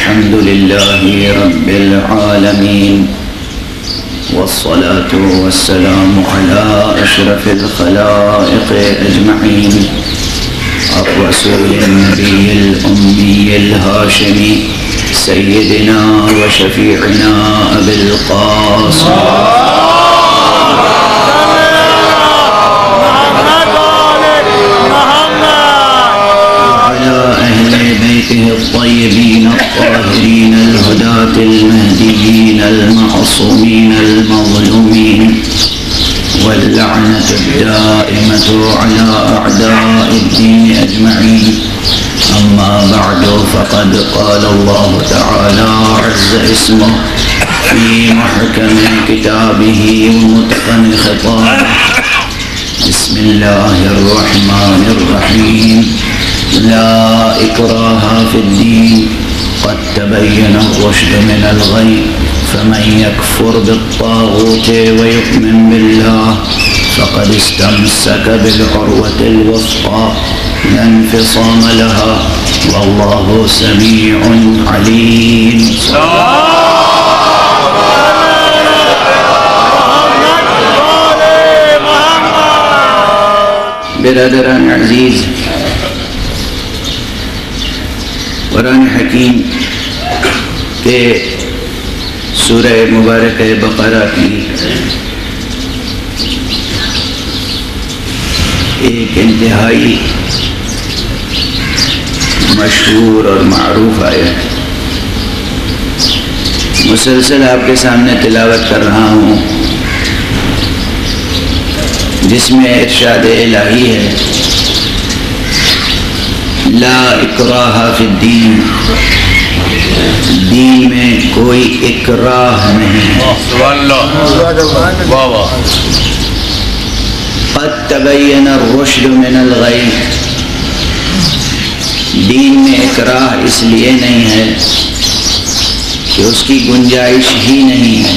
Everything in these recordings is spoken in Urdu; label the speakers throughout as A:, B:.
A: الحمد لله رب العالمين والصلاة والسلام على أشرف الخلائق أجمعين الرسول النبي الأمي الهاشمي سيدنا وشفيعنا أبي القاسم وعلى أهل بيته الطيبين الطاهرين الهداة المهديين المعصومين المظلومين واللعنة الدائمة على أعداء الدين أجمعين. أما بعد فقد قال الله تعالى عز اسمه في محكم كتابه ومتقن خطابه. بسم الله الرحمن الرحيم. لا إكراه في الدين قد تبين الرشد من الغي فمن يكفر بالطاغوت ويؤمن بالله فقد استمسك بالعروة الوثقى لا انفصام لها والله سميع عليم. برادران عزیز، قرآن حکیم کے سورہ مبارکہ بقرہ کی ایک انتہائی مشہور اور معروف آیت مسلسل آپ کے سامنے تلاوت کر رہا ہوں، جس میں ارشاد الہی ہے لا اکراہ فی الدین، دین میں کوئی اکراہ نہیں ہے. قد تبین الرشد من الغی، دین میں اکراہ اس لیے نہیں ہے کہ اس کی گنجائش ہی نہیں ہے.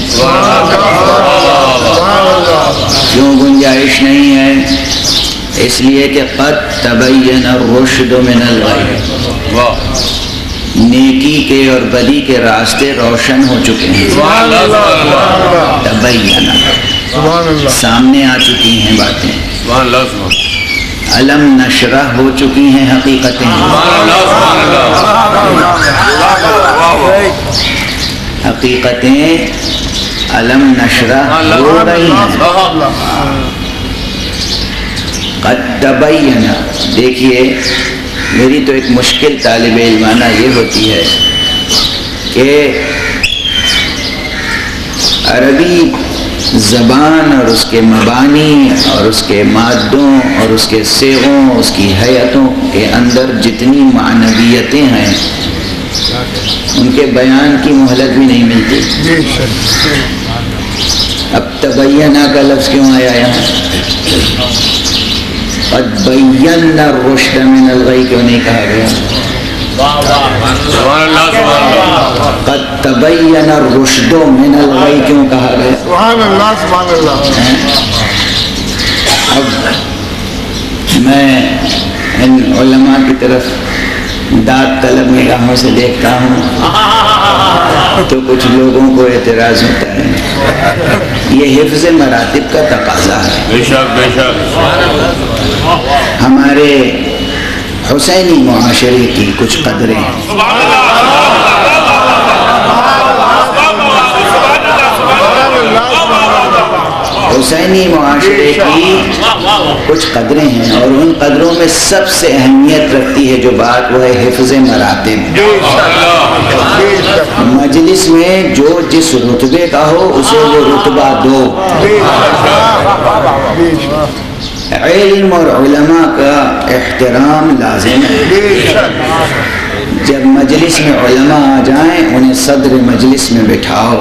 A: کیوں گنجائش نہیں ہے؟ اس لیے کہ قد تبین الرشد من الغی، نیکی کے اور بدی کے راستے روشن ہو چکے ہیں. تبین، سامنے آ چکی ہیں باتیں. علم نشرح ہو چکی ہیں حقیقتیں. حقیقتیں علم نشرح ہو رہی ہیں. قد تبین، دیکھیے میری تو ایک مشکل طالب علمانہ یہ ہوتی ہے کہ عربی زبان اور اس کے مبانی اور اس کے مادوں اور اس کے صیغوں، اس کی حیتوں کے اندر جتنی معنویتیں ہیں ان کے بیان کی مہلت بھی نہیں ملتی. اب تبینہ کا لفظ کیوں آیا یہاں؟ قد بینا الرشد من الغی کیوں نہیں کہا گیا؟ قد تبین الرشد من الغی کیوں کہا گیا؟ اب میں ان علماء کی طرف داد طلب نگاہوں سے دیکھتا ہوں تو کچھ لوگوں کو اعتراض ہوتا ہے. یہ حفظ مراتب کا تقاضا ہے. بے شک بے شک. ہمارے حسینی معاشرے کی کچھ قدریں ہیں. حسینی معاشرے کی کچھ قدریں ہیں اور ان قدروں میں سب سے اہمیت رکھتی ہے جو بات وہ ہے حفظ مراتب. مجلس میں جو جس رتبے کا ہو اسے وہ رتبہ دو. علم اور علماء کا احترام لازم ہے. جب مجلس میں علماء آ جائیں انہیں صدر مجلس میں بٹھاؤ.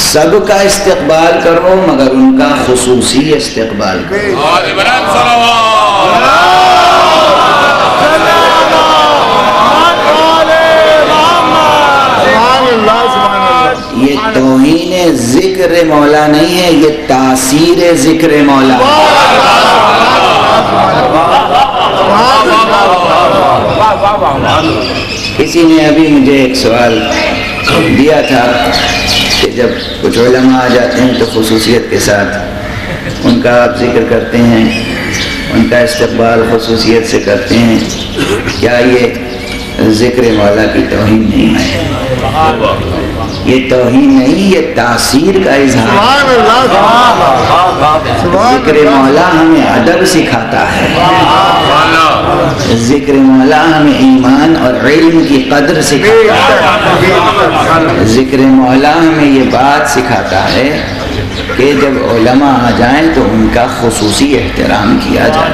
A: سب کا استقبال کرو مگر ان کا خصوصی استقبال کرو. یہ توہین ذکر مولا نہیں ہے، یہ تاثیر ذکر مولا. کسی نے ابھی مجھے ایک سوال دیا تھا کہ جب کچھ علماء آ جاتے ہیں تو خصوصیت کے ساتھ ان کا آپ ذکر کرتے ہیں، ان کا استقبال خصوصیت سے کرتے ہیں، کیا یہ ذکر مولا کی توہین نہیں ہے؟ یہ توہین نہیں، یہ تاثیر کا اظہار ہے۔ ذکر مولا ہمیں ادب سکھاتا ہے، ذکر مولا ہمیں ایمان اور علم کی قدر سکھاتا ہے، ذکر مولا ہمیں یہ بات سکھاتا ہے کہ جب علماء آ جائیں تو ان کا خصوصی احترام کیا جائے۔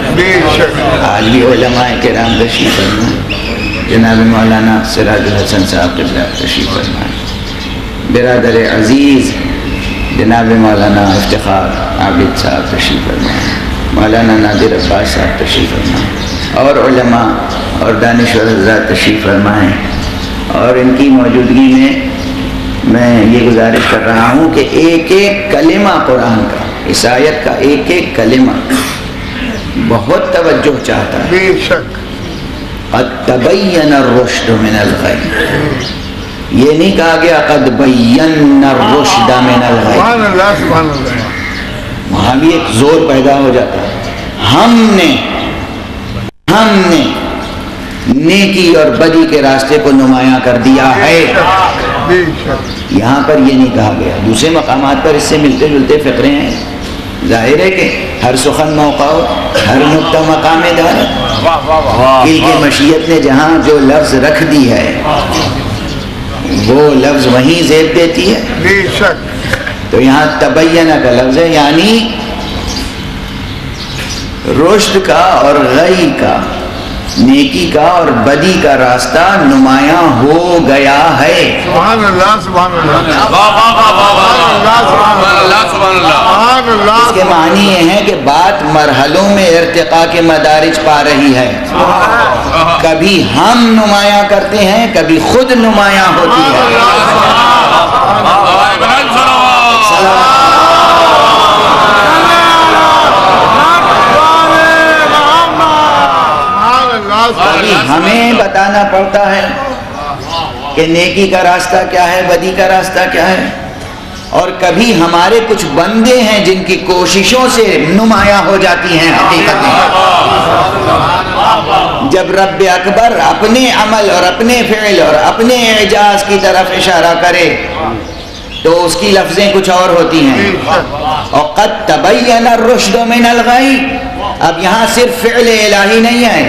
A: آج بھی علماء کرام تشریف فرمائیں، جناب مولانا سراج الحسن صاحب قبلہ تشریف فرمائیں، برادر عزیز جناب مولانا افتخار عابد صاحب تشریف فرمائیں، مولانا نادر عباس صاحب تشریف فرمائیں، اور علماء اور دانشور حضرات تشریف فرمائیں۔ اور ان کی موجودگی میں یہ گزارش کر رہا ہوں کہ ایک ایک کلمہ قرآن کا، اس آیت کا ایک ایک کلمہ بہت توجہ چاہتا ہے۔
B: بے شک
A: قد تبین الرشد من الغی، یہ نہیں کہا گیا قد بینا الرشد من الغی،
B: سبحان اللہ سبحان اللہ،
A: وہاں بھی ایک زور پیدا ہو جاتا ہے۔ ہم نے نیکی اور بدی کے راستے کو نمایاں کر دیا ہے،
B: بے شک
A: یہاں پر یہ نہیں کہا گیا۔ دوسرے مقامات پر اس سے ملتے جلتے فقرے ہیں، ظاہر ہے کہ ہر سخن موقع ہو، ہر نقطہ مقام دار، دل کی مشیت نے جہاں جو لفظ رکھ دی ہے وہ لفظ وہیں زیب دیتی ہے۔
B: بے شک
A: تو یہاں تبینہ کا لفظ ہے، یعنی رشد کا اور غی کا، نیکی کا اور بدی کا راستہ نمایاں ہو گیا ہے۔
B: سبحان اللہ سبحان اللہ،
A: اس کے معنی یہ ہے کہ بات مرحلوں میں ارتقاء کے مدارج پا رہی ہے، کبھی ہم نمایاں کرتے ہیں، کبھی خود نمایاں ہوتی ہے۔ کبھی ہمیں بتانا پڑتا ہے کہ نیکی کا راستہ کیا ہے، بدی کا راستہ کیا ہے، اور کبھی ہمارے کچھ بندے ہیں جن کی کوششوں سے نمایاں ہو جاتی ہیں حقیقتیں۔ جب رب اکبر اپنے عمل اور اپنے فعل اور اپنے اعجاز کی طرف اشارہ کرے تو اس کی لفظیں کچھ اور ہوتی ہیں۔ اور قد تبین الرشد من الغی، اب یہاں صرف فعل الہی نہیں ہے،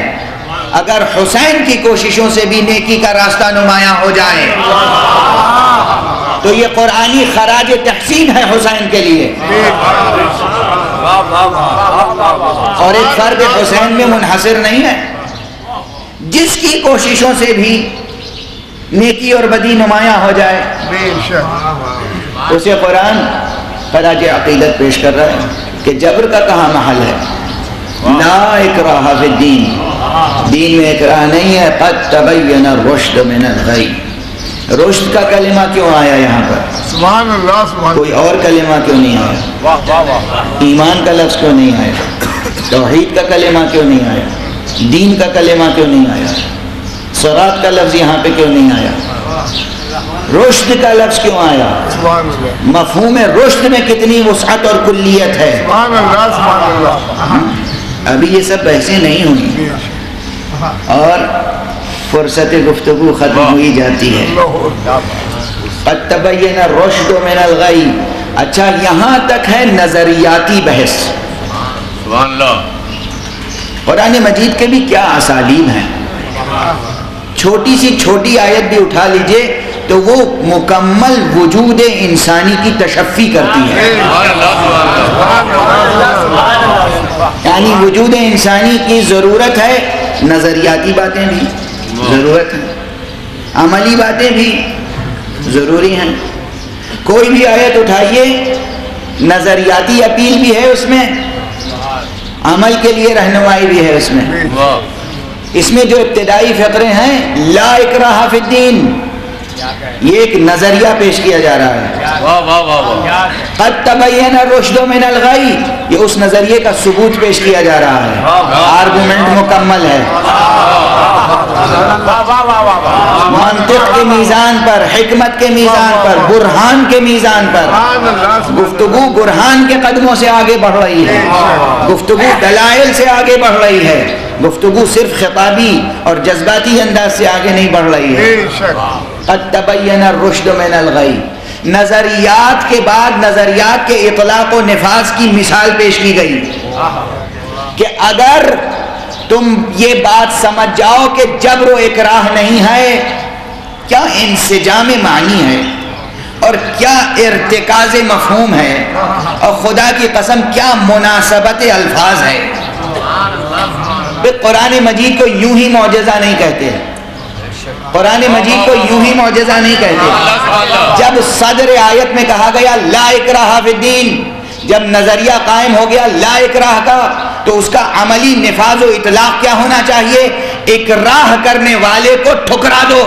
A: اگر حسین کی کوششوں سے بھی نیکی کا راستہ نمایاں ہو جائے تو یہ قرآنی خراج تحسین ہے حسین کے لیے، اور ایک فرد حسین میں منحصر نہیں ہے، جس کی کوششوں سے بھی نیکی اور بدی نمایاں ہو جائے
B: بے شک
A: اسے قرآن خراج عقیدت پیش کر رہا ہے کہ جبر کا کہاں محل ہے۔ لا اکراہ فی الدین، دین میں اکراہ نہیں ہے۔ قد تبین الرشد من الغی، رشد کا کلمہ کیوں آیا یہاں پر؟
B: سبحان اللہ سبحان
A: کوئی اور کلمہ کیوں نہیں آیا؟ ایمان کا لفظ کیوں نہیں آیا؟ توحید کا کلمہ کیوں نہیں آیا؟ دین کا کلمہ کیوں نہیں آیا؟ صراط کا لفظ یہاں پہ کیوں نہیں آیا؟ رشد کا لفظ کیوں آیا؟
B: سبحان اللہ
A: مفہوم رشد میں کتنی وسعت اور کلیت ہے،
B: سبحان اللہ سبحان اللہ،
A: ابھی یہ سب بحثیں نہیں ہوئی اور فرصت گفتگو ختم ہوئی جاتی ہے۔ قد تبین الرشد من الغی، اچھا یہاں تک ہے نظریاتی بحث۔
C: سبحان اللہ،
A: قرآن مجید کے بھی کیا اسالیب ہیں، چھوٹی سی چھوٹی آیت بھی اٹھا لیجئے تو وہ مکمل وجود انسانی کی تشفی کرتی ہے، یعنی وجود انسانی کی ضرورت ہے، نظریاتی باتیں بھی ضرورت ہیں، عملی باتیں بھی ضروری ہیں۔ کوئی بھی آیت اٹھائیے، نظریاتی اپیل بھی ہے اس میں، عمل کے لیے رہنمائی بھی ہے اس میں۔ اس میں جو ابتدائی فقرے ہیں، لا اکراہ فی الدین، یہ ایک نظریہ پیش کیا جا رہا ہے۔ قد تبین الرشد من الغی، یہ اس نظریے کا ثبوت پیش کیا جا رہا ہے، آرگومنٹ مکمل ہے۔ کے میزان پر، حکمت کے میزان پر، برہان کے میزان پر گفتگو برہان کے قدموں سے آگے بڑھ رہی ہے، گفتگو دلائل سے آگے بڑھ رہی ہے، گفتگو صرف خطابی اور جذباتی انداز سے آگے نہیں بڑھ رہی ہے۔ قد تبین الرشد من الغی، نظریات کے بعد نظریات کے اطلاق و نفاذ کی مثال پیش کی گئی کہ اگر تم یہ بات سمجھ جاؤ کہ جبر و اکراہ نہیں ہے، کیا انسجام معنی ہے اور کیا ارتکاز مفہوم ہے، اور خدا کی قسم کیا مناسبت الفاظ ہے۔ قرآن مجید کو یوں ہی معجزہ نہیں کہتے، قرآن مجید کو یوں ہی معجزہ نہیں کہتے۔ جب صدر آیت میں کہا گیا لا اکراہ فی الدین، جب نظریہ قائم ہو گیا لا اکراہ کا، تو اس کا عملی نفاذ و اطلاق کیا ہونا چاہیے؟ اکراہ کرنے والے کو ٹھکرا دو۔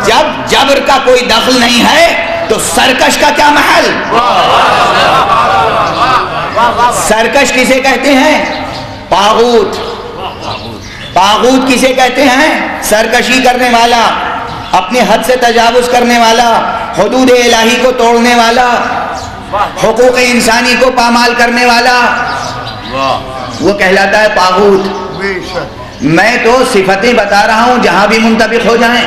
A: جب جبر کا کوئی دخل نہیں ہے تو سرکش کا کیا محل؟ سرکش کسے کہتے ہیں؟ طاغوت۔ طاغوت کسے کہتے ہیں؟ سرکشی کرنے والا، اپنے حد سے تجاوز کرنے والا، حدود الہی کو توڑنے والا، حقوق انسانی کو پامال کرنے والا، وہ کہلاتا ہے طاغوت۔ میں تو صفتیں بتا رہا ہوں جہاں بھی منطبق ہو جائیں۔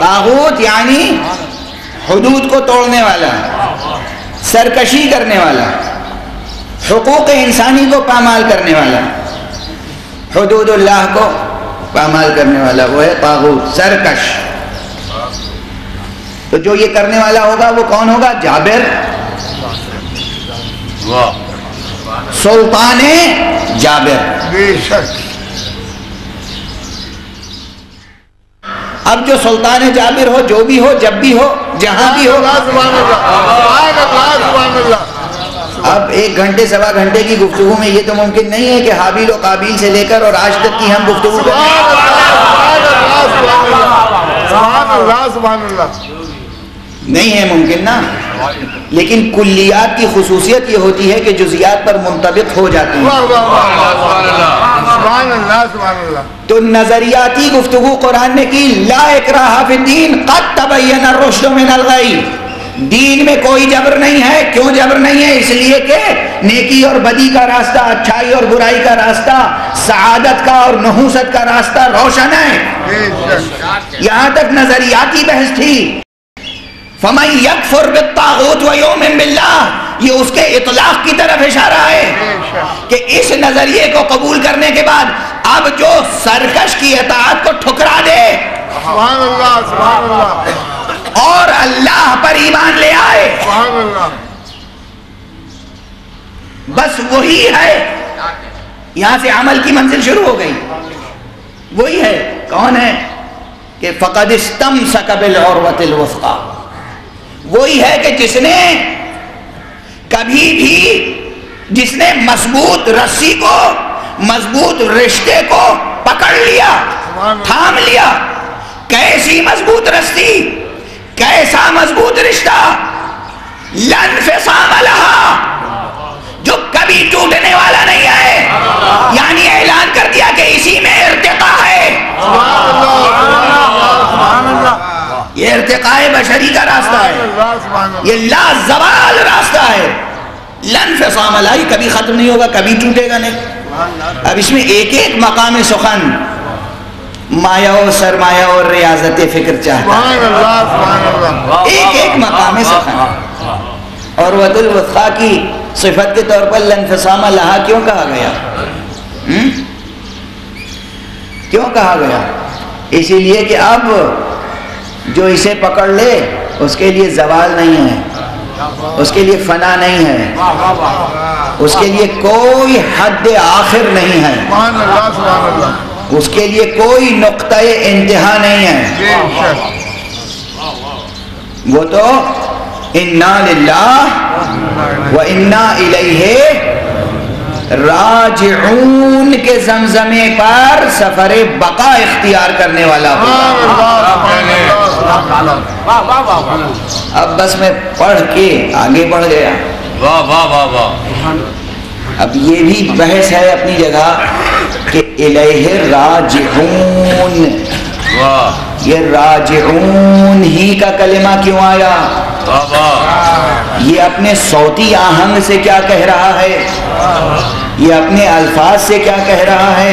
A: طاغوت یعنی حدود کو توڑنے والا، سرکشی کرنے والا، حقوق انسانی کو پامال کرنے والا، حدود اللہ کو پامال کرنے والا، وہ ہے طاغوت، سرکش۔ تو جو یہ کرنے والا ہوگا وہ کون ہوگا؟ جابر، سلطان جابر۔
B: بے شک۔
A: اب جو سلطان جابر ہو، جو بھی ہو، جب بھی ہو، جہاں بھی ہو، اب 1 گھنٹے سوا گھنٹے کی گفتگو میں یہ تو ممکن نہیں ہے کہ حابیل و قابیل سے لے کر اور آج تک کی ہم گفتگو کریں۔ نہیں ہے ممکن نا، لیکن کلیات کی خصوصیت یہ ہوتی ہے کہ جزیات پر منطبق ہو جاتی ہیں۔ تو نظریاتی گفتگو قرآن نے کی، لا اکراہ فی الدین قد تبین الرشد من الغی، دین میں کوئی جبر نہیں ہے۔ کیوں جبر نہیں ہے؟ اس لیے کہ نیکی اور بدی کا راستہ، اچھائی اور برائی کا راستہ، سعادت کا اور نحوست کا راستہ روشن ہے۔ یہاں تک نظریاتی بحث تھی۔ فَمَن يَكْفُرْ بِالطَّاغُوتِ وَيُؤْمِن بِاللَّهِ، یہ اس کے اطلاق کی طرف اشارہ ہے کہ اس نظریے کو قبول کرنے کے بعد اب جو سرکش کی اطاعت کو ٹھکرا دے
B: سبحان اللہ، سبحان اللہ،
A: اور اللہ پر ایمان لے آئے،
B: سبحان اللہ،
A: بس وہی ہے۔ یہاں سے عمل کی منزل شروع ہو گئی۔ وہی ہے، کون ہے؟ کہ فَقَدِ اسْتَمْسَكَ بِالْعُرْوَةِ الْوُثْقَىٰ، وہی ہے کہ جس نے کبھی بھی، جس نے مضبوط رسی کو، مضبوط رشتے کو پکڑ لیا، تھام لیا۔ کیسی مضبوط رسی، کیسا مضبوط رشتہ؟ لا انفصام لہا، جو کبھی ٹوٹنے والا نہیں ہے، یعنی اعلان کر دیا کہ اسی میں ارتقا ہے۔ یہ ارتقاء بشری کا راستہ ہے، یہ لا زوال راستہ ہے۔ لا انفصام لہا، یہ کبھی ختم نہیں ہوگا، کبھی ٹوٹے گا نہیں۔ اب اس میں ایک ایک مقام سخن مایا و سرمایہ اور ریاضت فکر چاہتا ہے، ایک ایک مقام سخن۔ اور عروۃ الوثقیٰ کی صفت کے طور پر لا انفصام لہا کیوں کہا گیا؟ کیوں کہا گیا؟ اسی لیے کہ اب جو اسے پکڑ لے اس کے لیے زوال نہیں ہے، اس کے لیے فنا نہیں ہے، اس کے لیے کوئی حد آخر نہیں ہے، اس کے لیے کوئی نقطہ انتہا نہیں ہے۔ وہ تو انا للہ و انا الیہ راجعون کے زمزمے پر سفر بقا اختیار کرنے والا ہوگا۔ اب بس میں پڑھ کے آگے بڑھ گیا۔
C: واہ واہ واہ واہ۔
A: اب یہ بھی بحث ہے اپنی جگہ کہ الیہ راجعون، یہ راجعون ہی کا کلمہ کیوں آیا؟ یہ اپنے صوتی آہنگ سے کیا کہہ رہا ہے؟ یہ اپنے الفاظ سے کیا کہہ رہا ہے؟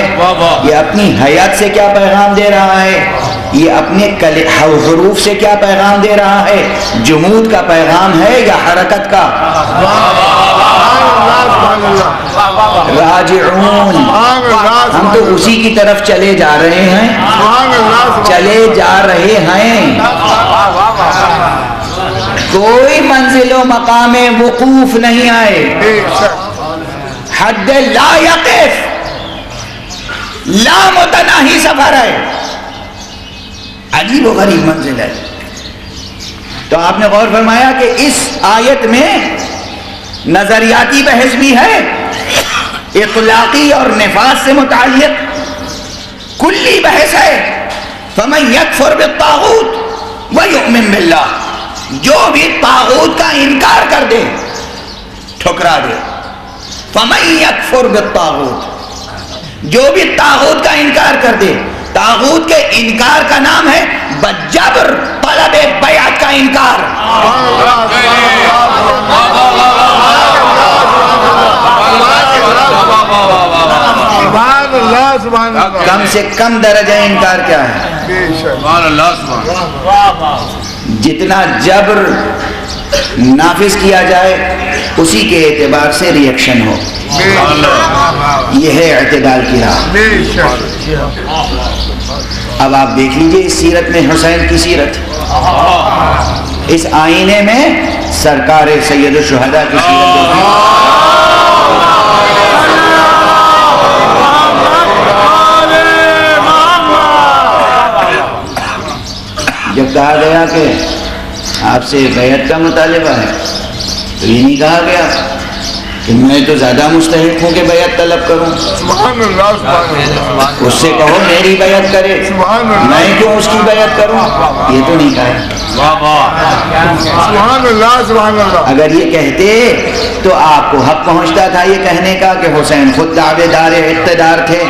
A: یہ اپنی حیات سے کیا پیغام دے رہا ہے؟ یہ اپنے حروف سے کیا پیغام دے رہا ہے؟ جمود کا پیغام ہے یا حرکت کا؟ راجعون، ہم تو اسی کی طرف چلے جا رہے ہیں، چلے جا رہے ہیں۔ کوئی منزل و مقام وقوف نہیں آئے، حد لا یقف، لا متناہی سفر ہے، عجیب و غریب منزل ہے۔ تو آپ نے غور فرمایا کہ اس آیت میں نظریاتی بحث بھی ہے، اطلاقی اور نفاذ سے متعلق کلی بحث ہے۔ فَمَن يَكْفُرْ بِالطَّاغُوتِ وَيُؤْمِن بِاللَّهِ، جو بھی طاغوت کا انکار کر دے، ٹھکرا دے۔ فَمَن يَكْفُرْ بِالطَّاغُوتِ، جو بھی طاغوت کا انکار کر دے۔ طاغوت کے انکار کا نام ہے بجبر طلب بیعت کا انکار۔ کم سے کم درجہ انکار کیا ہے؟ جتنا جبر نافذ کیا جائے اسی کے اعتبار سے ریئیکشن ہو، یہ ہے اعتدال کی راہ۔ اب آپ دیکھ لیجئے اس سیرت میں حسین کی سیرت، اس آئینے میں سرکار سید الشہداء کی سیرت دیکھیں۔ جب کہا گیا کہ آپ سے بیعت کا مطالبہ ہے تو یہ نہیں کہا گیا کہ میں تو زیادہ مستحق ہوں کہ بیعت طلب کروں، اس سے کہو میری بیعت کرے، میں کیوں اس کی بیعت کروں، یہ تو نہیں کہا۔ اگر یہ کہتے تو آپ کو حق پہنچتا تھا یہ کہنے کا کہ حسین خود دعوے دار اقتدار تھے۔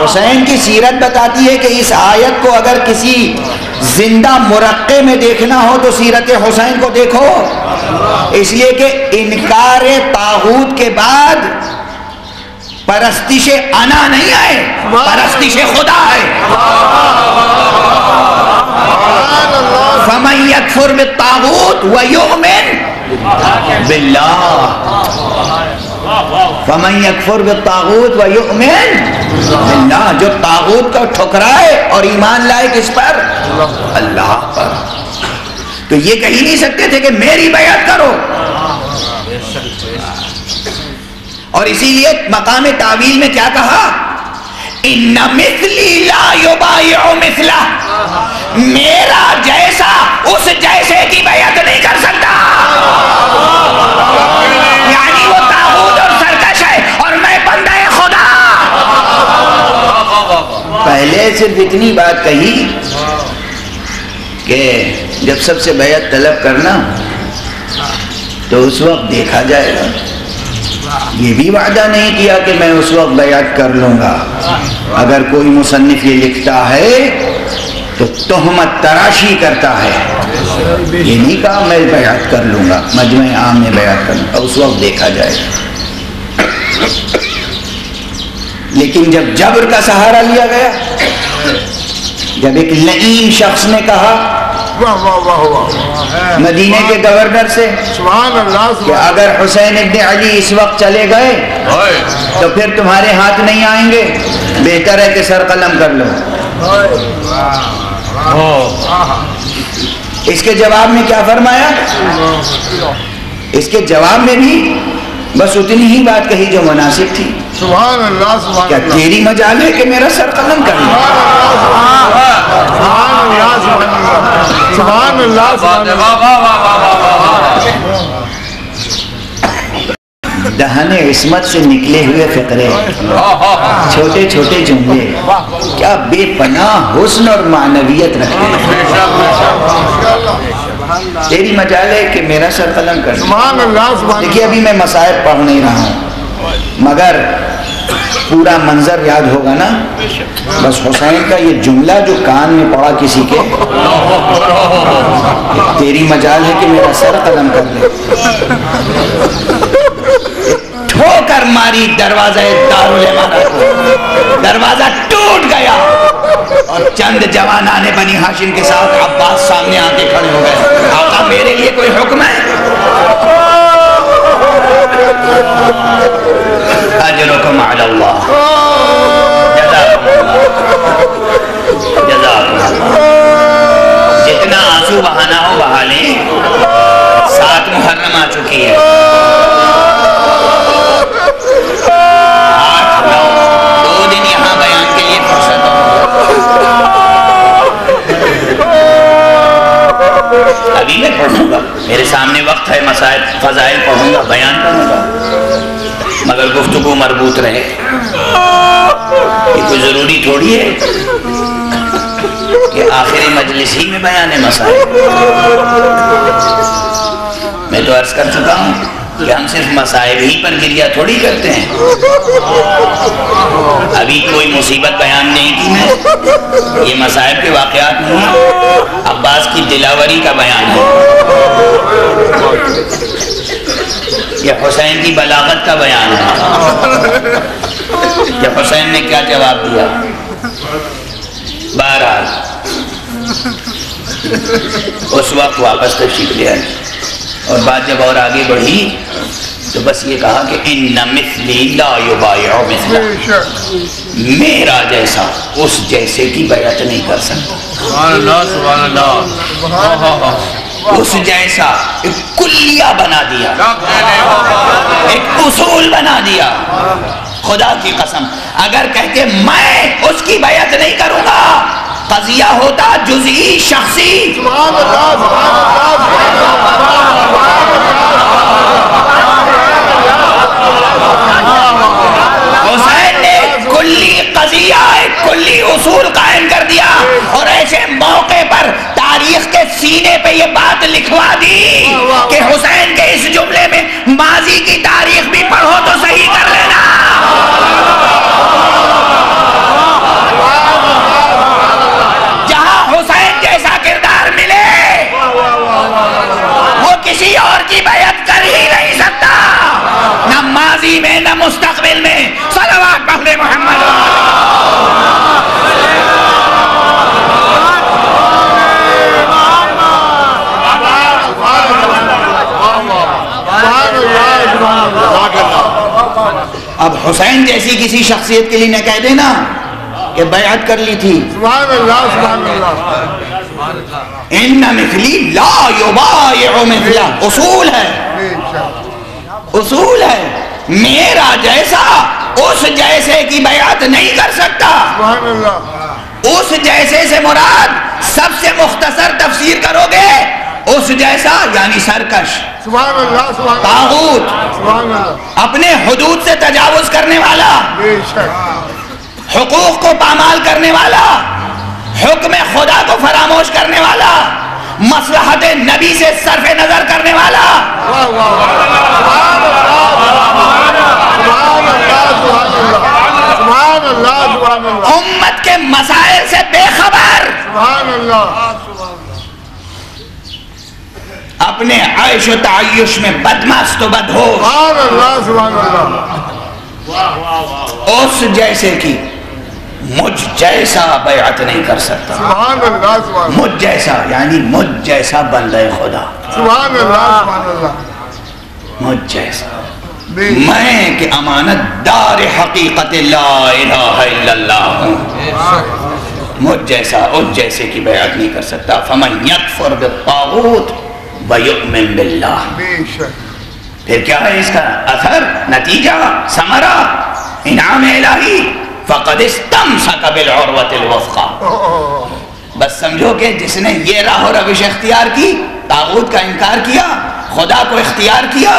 A: حسین کی سیرت بتاتی ہے کہ اس آیت کو اگر کسی زندہ مرقع میں دیکھنا ہو تو سیرت حسین کو دیکھو، اس لیے کہ انکار طاغوت کے بعد پرستش انا نہیں ہے، پرستش خدا ہے۔ فَمَن يَكْفُرْ بِالطَّاغُوتِ وَيُؤْمِن بِاللَّهِ، فَمَن يَكْفُرْ بِالطَّاغُوتِ وَيُؤْمِن بِاللَّهِ، جو طاغوت کو ٹھکرائے اور ایمان لائے کس پر؟ اللہ پر۔ تو یہ کہہ نہیں سکتے تھے کہ میری بیعت کرو، اور اسی لیے مقام تعویل میں کیا کہا؟ ان مثلی لا یبایع مثلہ، میرا جیسا اس جیسے کی بیعت نہیں کر سکتا، یعنی وہ طاغوت اور سرکش ہے اور میں بندہ خدا۔ پہلے صرف اتنی بات کہی کہ جب سب سے بیعت طلب کرنا تو اس وقت دیکھا جائے گا، یہ بھی وعدہ نہیں کیا کہ میں اس وقت بیعت کر لوں گا۔ اگر کوئی مصنف یہ لکھتا ہے تو تہمت تراشی کرتا ہے، یہ نہیں کہا میں بیعت کر لوں گا، مجمع عام میں بیعت کر لوں گا، اس وقت دیکھا جائے گا۔ لیکن جب جبر کا سہارا لیا گیا، جب ایک لعین شخص نے کہا مدینے کے گورنر سے کہ اگر حسین ابن علی اس وقت چلے گئے تو پھر تمہارے ہاتھ نہیں آئیں گے، بہتر ہے کہ سر قلم کر لو۔ اس کے جواب میں کیا فرمایا؟ اس کے جواب میں بھی بس اتنی ہی بات کہی جو مناسب تھی۔
B: سبحان اللہ، سبحان
A: کیا
B: اللہ،
A: تیری مجال ہے کہ میرا سر قلم کر لوں؟
B: سبحان اللہ، سبحان اللہ۔ اللہ سبحان اللہ
A: دہن عصمت سے نکلے ہوئے فقرے، چھوٹے چھوٹے جملے کیا بے پناہ حسن اور معنویت رکھتے ہیں۔ تیری مجال ہے کہ میرا سر قلم کر۔
B: سبحان اللہ سبحان
A: دیکھیے ابھی میں مصائب پڑھ نہیں رہا ہوں، مگر پورا منظر یاد ہوگا نا، بس حسین کا یہ جملہ جو کان میں پڑا کسی کے، تیری مجال ہے کہ میرا سر قلم کر لے۔ ٹھوکر ماری دروازہ دارالامانہ کو، دروازہ ٹوٹ گیا اور چند جوانان بنی ہاشم کے ساتھ عباس سامنے آ کے کھڑے ہو گئے۔ آقا میرے لیے کوئی حکم ہے؟ اجرکم علی اللہ، جزاکم اللہ، جزاکم اللہ۔ جتنا آنسو بہانا ہو بہا لیں، 7 محرم آ چکی ہے، 8 9 2 دن یہاں بیان کے لیے فرصت ہو۔ ابھی میں پڑھوں گا، میرے سامنے وقت ہے، مسائل فضائل پڑھوں گا، بیان کروں گا، مگر گفتگو مربوط رہے۔ یہ کوئی ضروری تھوڑی ہے کہ آخری مجلس ہی میں بیان مسائل۔ میں تو عرض کر چکا ہوں کہ ہم صرف مسائل ہی پر گریہ تھوڑی کرتے ہیں۔ ابھی کوئی مصیبت بیان نہیں کی میں، یہ مسائل کے واقعات نہیں، عباس کی دلاوری کا بیان ہے، یہ حسین کی بلاغت کا بیان ہے کہ حسین نے کیا جواب دیا۔ بہرحال اس وقت واپس تشریف لے آئی اور بات جب اور آگے بڑھی تو بس یہ کہا کہ ان مثلی لا یبایع مثلا، میرا جیسا اس جیسے کی بیعت نہیں کر سکتا۔
C: سبحان اللہ سبحان اللہ،
A: اس جیسا ایک کلیہ بنا دیا، ایک اصول بنا دیا۔ خدا کی قسم اگر کہتے میں اس کی بیعت نہیں کروں گا، قضیہ ہوتا جزئی شخصی۔
B: سبحان اللہ سبحان
A: حسین نے کلی قضیہ، کلی اصول قائم کر دیا اور ایسے موقع پر تاریخ کے سینے پہ یہ بات لکھوا دی کہ حسین کے اس جملے میں ماضی کی تاریخ بھی پڑھو تو صحیح کر لینا۔ جہاں حسین جیسا کردار ملے وہ کسی اور کی بیعت کر ہی نہیں سکتا، نہ ماضی میں نہ مستقبل میں۔ صلوات پڑھ لے محمد۔ اب حسین جیسی کسی شخصیت کے لیے نہ کہہ دینا کہ بیعت کر لی تھی۔
B: سبحان اللہ سبحان اللہ،
A: ان مثلی لا یبایع مثلا، اصول ہے، اصول ہے، میرا جیسا اس جیسے کی بیعت نہیں کر سکتا۔
B: سبحان اللہ،
A: اس جیسے سے مراد سب سے مختصر تفسیر کرو گے، اس جیسا یعنی سرکش،
B: سبحان اللہ سبحان اللہ،
A: طاغوت،
B: سبحان اللہ،
A: اپنے حدود سے تجاوز کرنے والا،
B: بے شک،
A: حقوق کو پامال کرنے والا، حکم خدا کو فراموش کرنے والا، مصلحت نبی سے صرف نظر کرنے والا۔
B: واہ واہ واہ، سبحان اللہ سبحان اللہ، سبحان اللہ،
A: امت کے مسائل سے بے خبر،
B: سبحان اللہ،
A: اپنے عیش و تعیش میں بدمست و بدہوش،
B: سبحان اللہ سبحان اللہ،
A: اس جیسے کی مجھ جیسا بیعت نہیں کر سکتا۔
B: سبحان اللہ سبحان اللہ،
A: مجھ جیسا یعنی مجھ جیسا بندہ خدا،
B: سبحان اللہ سبحان اللہ،
A: مجھ جیسا
B: بے
A: میں کہ امانت دار حقیقت لا الہ الا اللہ ہوں، مجھ جیسا اس جیسے کی بیعت نہیں کر سکتا۔ فمن یکفر بالطاغوت ویؤمن باللہ،
B: بے شک،
A: پھر کیا ہے اس کا اثر، نتیجہ، ثمرہ، انعام الہی، فقد استمسک بالعروۃ الوثقی، بس سمجھو کہ جس نے یہ راہ و روش اختیار کی، طاغوت کا انکار کیا، خدا کو اختیار کیا،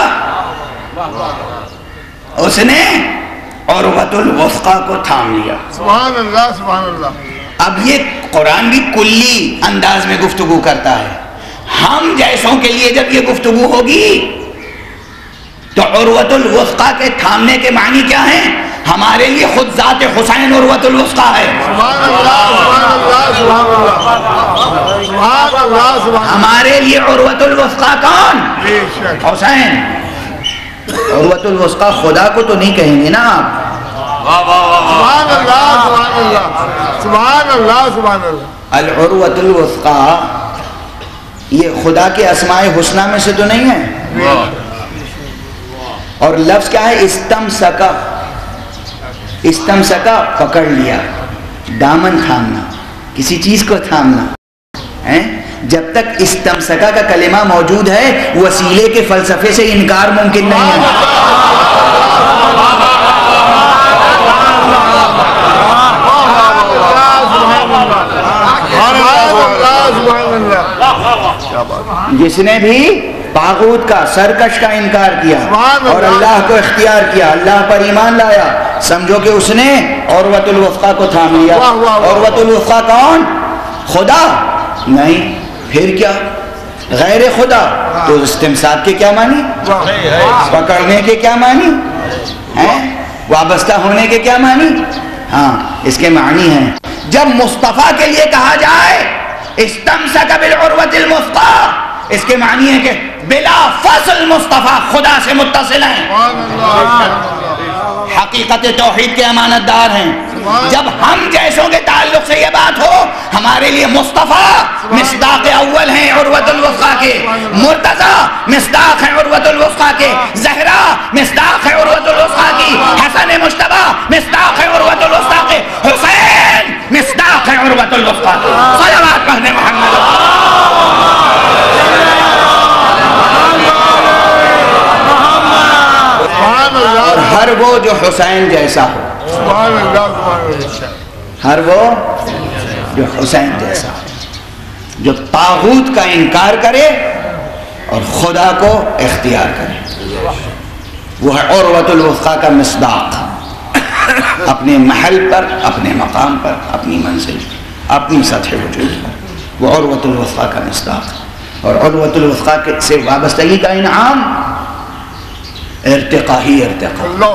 A: اس نے عروۃ الوثقیٰ کو تھام لیا۔
B: سبحان اللہ سبحان اللہ۔
A: اب یہ قرآن بھی کلی انداز میں گفتگو کرتا ہے۔ ہم جیسوں کے لیے جب یہ گفتگو ہوگی تو عروۃ الوثقیٰ کے تھامنے کے معنی کیا ہیں؟ ہمارے لیے خود ذات حسین عروۃ الوثقیٰ ہے۔
B: سبحان اللہ سبحان اللہ سبحان اللہ سبحان اللہ سبحان
A: ہمارے لیے عروۃ الوثقیٰ کون؟
B: بے شک۔
A: حسین۔ عروۃ الوثقیٰ خدا کو تو نہیں کہیں گے نا آپ؟
B: سبحان اللہ سبحان اللہ سبحان اللہ سبحان اللہ۔
A: العروۃ الوثقیٰ یہ خدا کے اسماء حسنہ میں سے تو نہیں ہے؟ اور لفظ کیا ہے؟ استمسکا۔ استمسکا پکڑ لیا، دامن تھامنا، کسی چیز کو تھامنا۔ جب تک استمسکا کا کلمہ موجود ہے وسیلے کے فلسفے سے انکار ممکن نہیں ہے۔ جس نے بھی طاغوت کا، سرکش کا انکار کیا اور اللہ کو اختیار کیا، اللہ پر ایمان لایا، سمجھو کہ اس نے عروۃ الوثقیٰ کو تھام لیا۔ عروۃ الوثقیٰ کون؟ خدا نہیں، پھر کیا؟ غیر خدا۔ تو استمساک کے کیا معنی؟ پکڑنے کے کیا معنی؟ وابستہ ہونے کے کیا معنی؟ ہاں، اس کے معنی ہیں جب مصطفیٰ کے لیے کہا جائے استمسک بالعروۃ الوثقیٰ، اس کے معنی ہے کہ بلا فصل مصطفیٰ خدا سے متصل ہیں، حقیقت توحید کے امانت دار ہیں۔ جب ہم جیسوں کے تعلق سے یہ بات ہو، ہمارے لیے مصطفیٰ مصداق اول ہیں عروۃ الوثقیٰ کے، مرتضی مصداق ہیں عروۃ الوثقیٰ کے، زہرا مصداق ہے عروۃ الوثقیٰ کی، حسن مجتبی مصداق ہے عروۃ الوثقیٰ کے، حسین مصداق ہے عروۃ الوثقیٰ کے۔ صلوات پڑھنے محمد۔ اور ہر وہ جو حسین جیسا ہو، ہر وہ جو حسین جیسا ہو، جو طاغوت کا انکار کرے اور خدا کو اختیار کرے، وہ ہے عروۃ الوثقیٰ کا مصداق۔ اپنے محل پر، اپنے مقام پر، اپنی منزل، اپنی سطح وجود پر، وہ عروۃ الوثقیٰ کا مصداق۔ اور عروۃ الوثقیٰ سے وابستگی کا انعام ارتقا ہی ارتقا،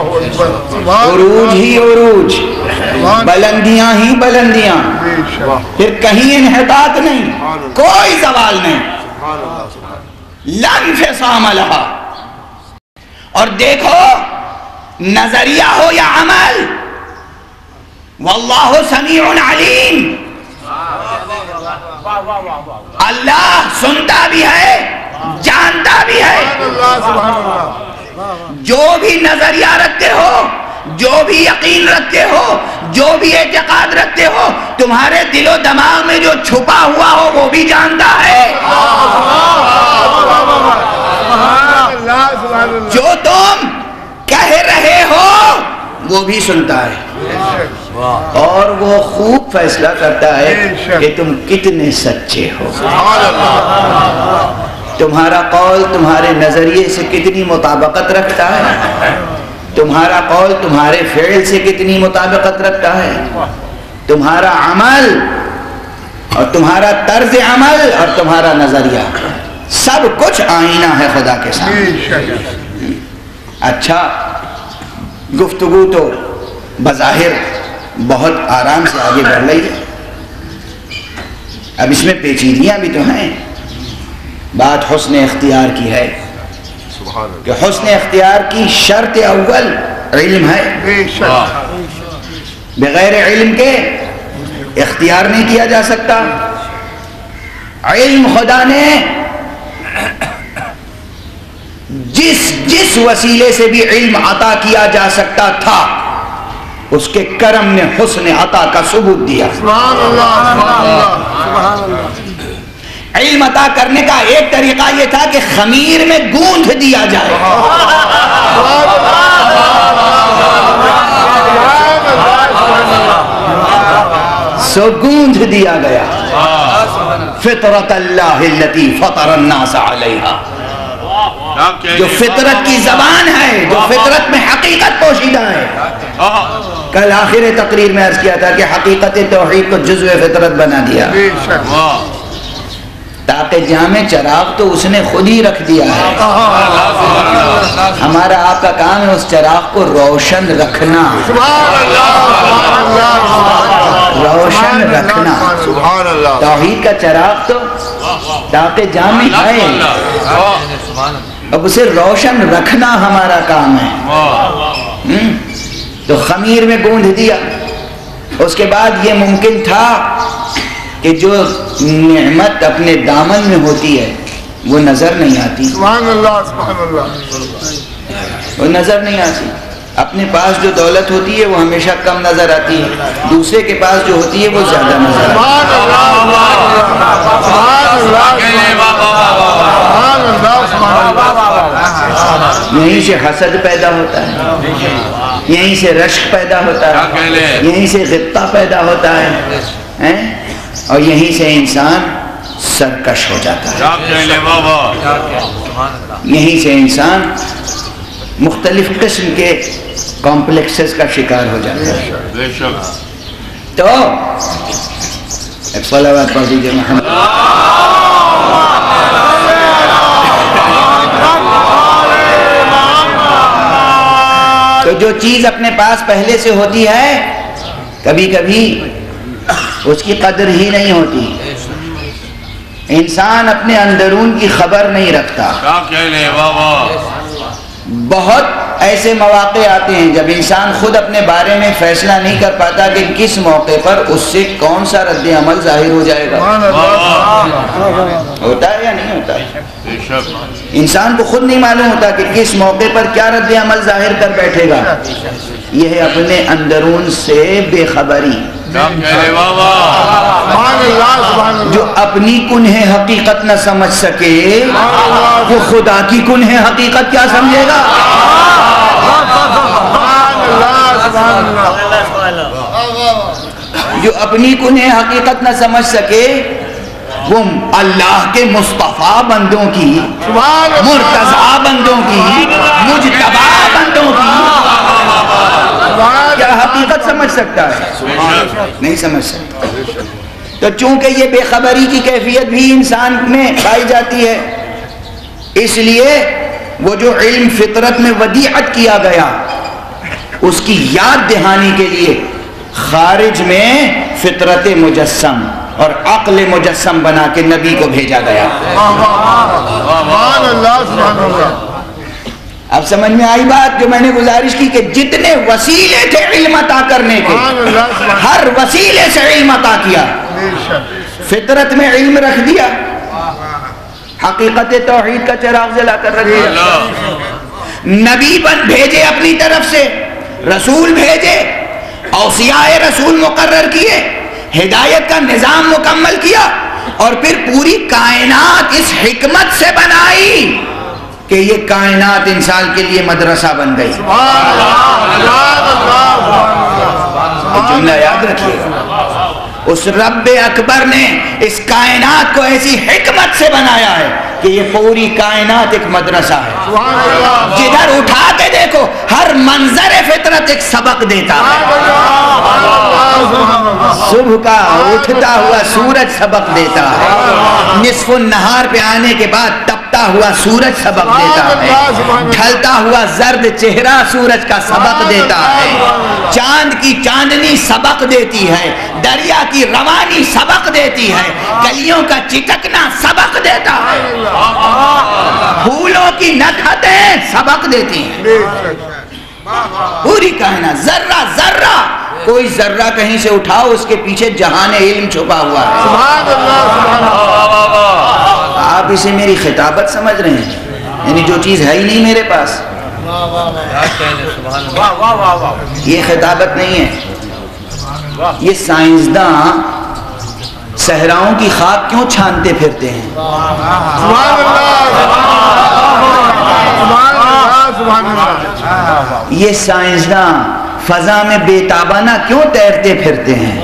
A: عروج ہی عروج، بلندیاں ہی بلندیاں، پھر کہیں انحطاط نہیں، کوئی زوال نہیں، لا انفصام لہا۔ اور دیکھو نظریہ ہو یا عمل، واللہ سمیع علیم، اللہ سنتا بھی ہے، جانتا بھی ہے۔ جو بھی نظریہ رکھتے ہو، جو بھی یقین رکھتے ہو، جو بھی اعتقاد رکھتے ہو، تمہارے دل و دماغ میں جو چھپا ہوا ہو وہ بھی جانتا ہے۔ جو تم کہہ رہے ہو وہ بھی سنتا ہے، اور وہ خوب فیصلہ کرتا ہے کہ تم کتنے سچے ہو، تمہارا قول تمہارے نظریے سے کتنی مطابقت رکھتا ہے، تمہارا قول تمہارے فعل سے کتنی مطابقت رکھتا ہے، تمہارا عمل اور تمہارا طرز عمل اور تمہارا نظریہ، سب کچھ آئینہ ہے خدا کے سامنے۔ اچھا، گفتگو تو بظاہر بہت آرام سے آگے بڑھ رہی ہے، اب اس میں پیچیدگیاں بھی تو ہیں۔ بات حسن اختیار کی ہے کہ حسن اختیار کی شرط اول علم ہے، بغیر علم کے اختیار نہیں کیا جا سکتا۔ علم خدا نے جس وسیلے سے بھی علم عطا کیا جا سکتا تھا اس کے کرم نے حسن عطا کا ثبوت دیا۔
B: سبحان اللہ سبحان اللہ سبحان اللہ۔
A: علم عطا کرنے کا ایک طریقہ یہ تھا کہ خمیر میں گوندھ دیا جائے، سو گوندھ دیا گیا، فطرت اللہ التی فطر الناس علیہا، جو فطرت کی زبان ہے، جو فطرت میں حقیقت پوشیدہ ہے. کل آخر تقریر میں عرض کیا تھا کہ حقیقت توحید کو جزو فطرت بنا دیا، تاکہ جامع چراغ تو اس نے خود ہی رکھ دیا ہے. ہمارا آپ کا کام ہے اس چراغ کو روشن رکھنا، روشن رکھنا. توحید کا چراغ تو تاکہ جامع ہے، اب اسے روشن رکھنا ہمارا کام ہے. تو خمیر میں گوندھ دیا. اس کے بعد یہ ممکن تھا کہ جو نعمت اپنے دامن میں ہوتی ہے وہ نظر نہیں آتی،
B: سبحان اللہ سبحان اللہ،
A: وہ نظر نہیں آتی. اپنے پاس جو دولت ہوتی ہے وہ ہمیشہ کم نظر آتی ہے، دوسرے کے پاس جو ہوتی ہے وہ زیادہ نظر آتی ہے. یہیں سے حسد پیدا ہوتا ہے، یہیں سے رشک پیدا ہوتا ہے، یہیں سے غبطہ پیدا ہوتا ہے، اور یہیں سے انسان سرکش ہو جاتا ہے. یہیں سے انسان مختلف قسم کے کمپلیکسز کا شکار ہو جاتا ہے. تو ایک صلوات پڑھ دیجئے محمد. تو جو چیز اپنے پاس پہلے سے ہوتی ہے کبھی کبھی اس کی قدر ہی نہیں ہوتی. انسان اپنے اندرون کی خبر نہیں رکھتا. بہت ایسے مواقع آتے ہیں جب انسان خود اپنے بارے میں فیصلہ نہیں کر پاتا کہ کس موقع پر اس سے کون سا رد عمل ظاہر ہو جائے گا. ہوتا ہے یا نہیں ہوتا ہے؟ انسان کو خود نہیں معلوم ہوتا کہ کس موقع پر کیا رد عمل ظاہر کر بیٹھے گا. یہ ہے اپنے اندرون سے بے خبری. جو اپنی کنہ حقیقت نہ سمجھ سکے وہ خدا کی کنہ حقیقت کیا سمجھے گا. جو اپنی کنہ حقیقت نہ سمجھ سکے وہ اللہ کے مصطفیٰ بندوں کی، مرتضیٰ بندوں کی، مجتبی بندوں کی کیا حقیقت سمجھ سکتا ہے؟ نہیں سمجھ سکتا. تو چونکہ یہ بے خبری کی کیفیت بھی انسان میں پائی جاتی ہے، اس لیے وہ جو علم فطرت میں ودیعت کیا گیا اس کی یاد دہانی کے لیے خارج میں فطرت مجسم اور عقل مجسم بنا کے نبی کو بھیجا گیا. اب سمجھ میں آئی بات جو میں نے گزارش کی کہ جتنے وسیلے تھے علم عطا کرنے کے، ہر وسیلے سے علم عطا کیا. فطرت میں علم رکھ دیا، حقیقت توحید کا چراغ جلا کر رکھ دیا. نبی بھیجے اپنی طرف سے، رسول بھیجے، اوصیاء رسول مقرر کیے، ہدایت کا نظام مکمل کیا، اور پھر پوری کائنات اس حکمت سے بنائی کہ یہ کائنات انسان کے لیے مدرسہ بن گئی. جملہ یاد رکھیے گا، اس رب اکبر نے اس کائنات کو ایسی حکمت سے بنایا ہے کہ یہ پوری کائنات ایک مدرسہ ہے. جدھر اٹھا کے دیکھو ہر منظر فطرت ایک سبق دیتا ہے. صبح کا اٹھتا ہوا سورج سبق دیتا ہے، نصف النہار پہ آنے کے بعد تپتا ہوا سورج سبق دیتا ہے، ڈھلتا ہوا زرد چہرہ سورج کا سبق دیتا ہے، چاند کی چاندنی سبق دیتی ہے، دریا کی روانی سبق دیتی ہے، گلیوں کا چٹکنا سبق دیتا ہے، پھولوں کی نکھتیں سبق دیتی ہیں. پوری کائنات ذرہ ذرہ، کوئی ذرہ کہیں سے اٹھاؤ اس کے پیچھے جہان علم چھپا ہوا ہے. آپ اسے میری خطابت سمجھ رہے ہیں، یعنی جو چیز ہے ہی نہیں میرے پاس. یہ خطابت نہیں ہے. یہ سائنسداں صحراؤں کی خاک کیوں چھانتے پھرتے ہیں؟ یہ سائنسداں فضا میں بے تابانہ کیوں تیرتے پھرتے ہیں؟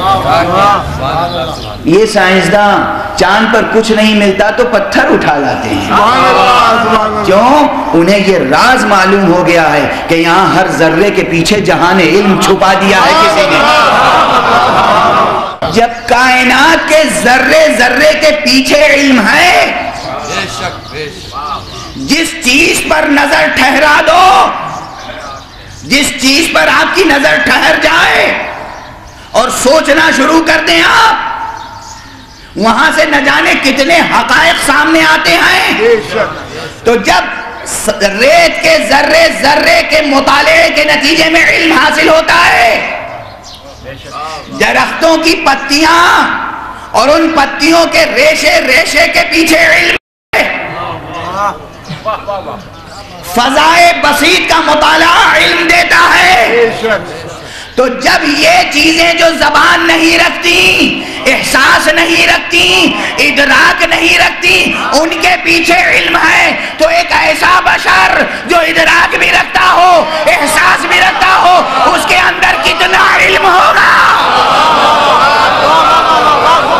A: یہ سائنسداں چاند پر کچھ نہیں ملتا تو پتھر اٹھا لاتے ہیں. کیوں؟ انہیں یہ راز معلوم ہو گیا ہے کہ یہاں ہر ذرے کے پیچھے جہان علم چھپا دیا ہے کسی نے. جب کائنات کے ذرے ذرے کے پیچھے علم ہے، جس چیز پر نظر ٹھہرا دو، جس چیز پر آپ کی نظر ٹھہر جائے اور سوچنا شروع کر دیں آپ، وہاں سے نہ جانے کتنے حقائق سامنے آتے ہیں. تو جب ریت کے ذرے ذرے کے مطالعے کے نتیجے میں علم حاصل ہوتا ہے، درختوں کی پتیاں اور ان پتیوں کے ریشے ریشے کے پیچھے علم ہے، فضائے بسیط کا مطالعہ علم دیتا ہے. تو جب یہ چیزیں جو زبان نہیں رکھتی، احساس نہیں رکھتی، ادراک نہیں رکھتی، ان کے پیچھے علم ہے، تو ایک ایسا بشر جو ادراک بھی رکھتا ہو، احساس بھی رکھتا ہو، اس کے اندر کتنا علم ہوگا،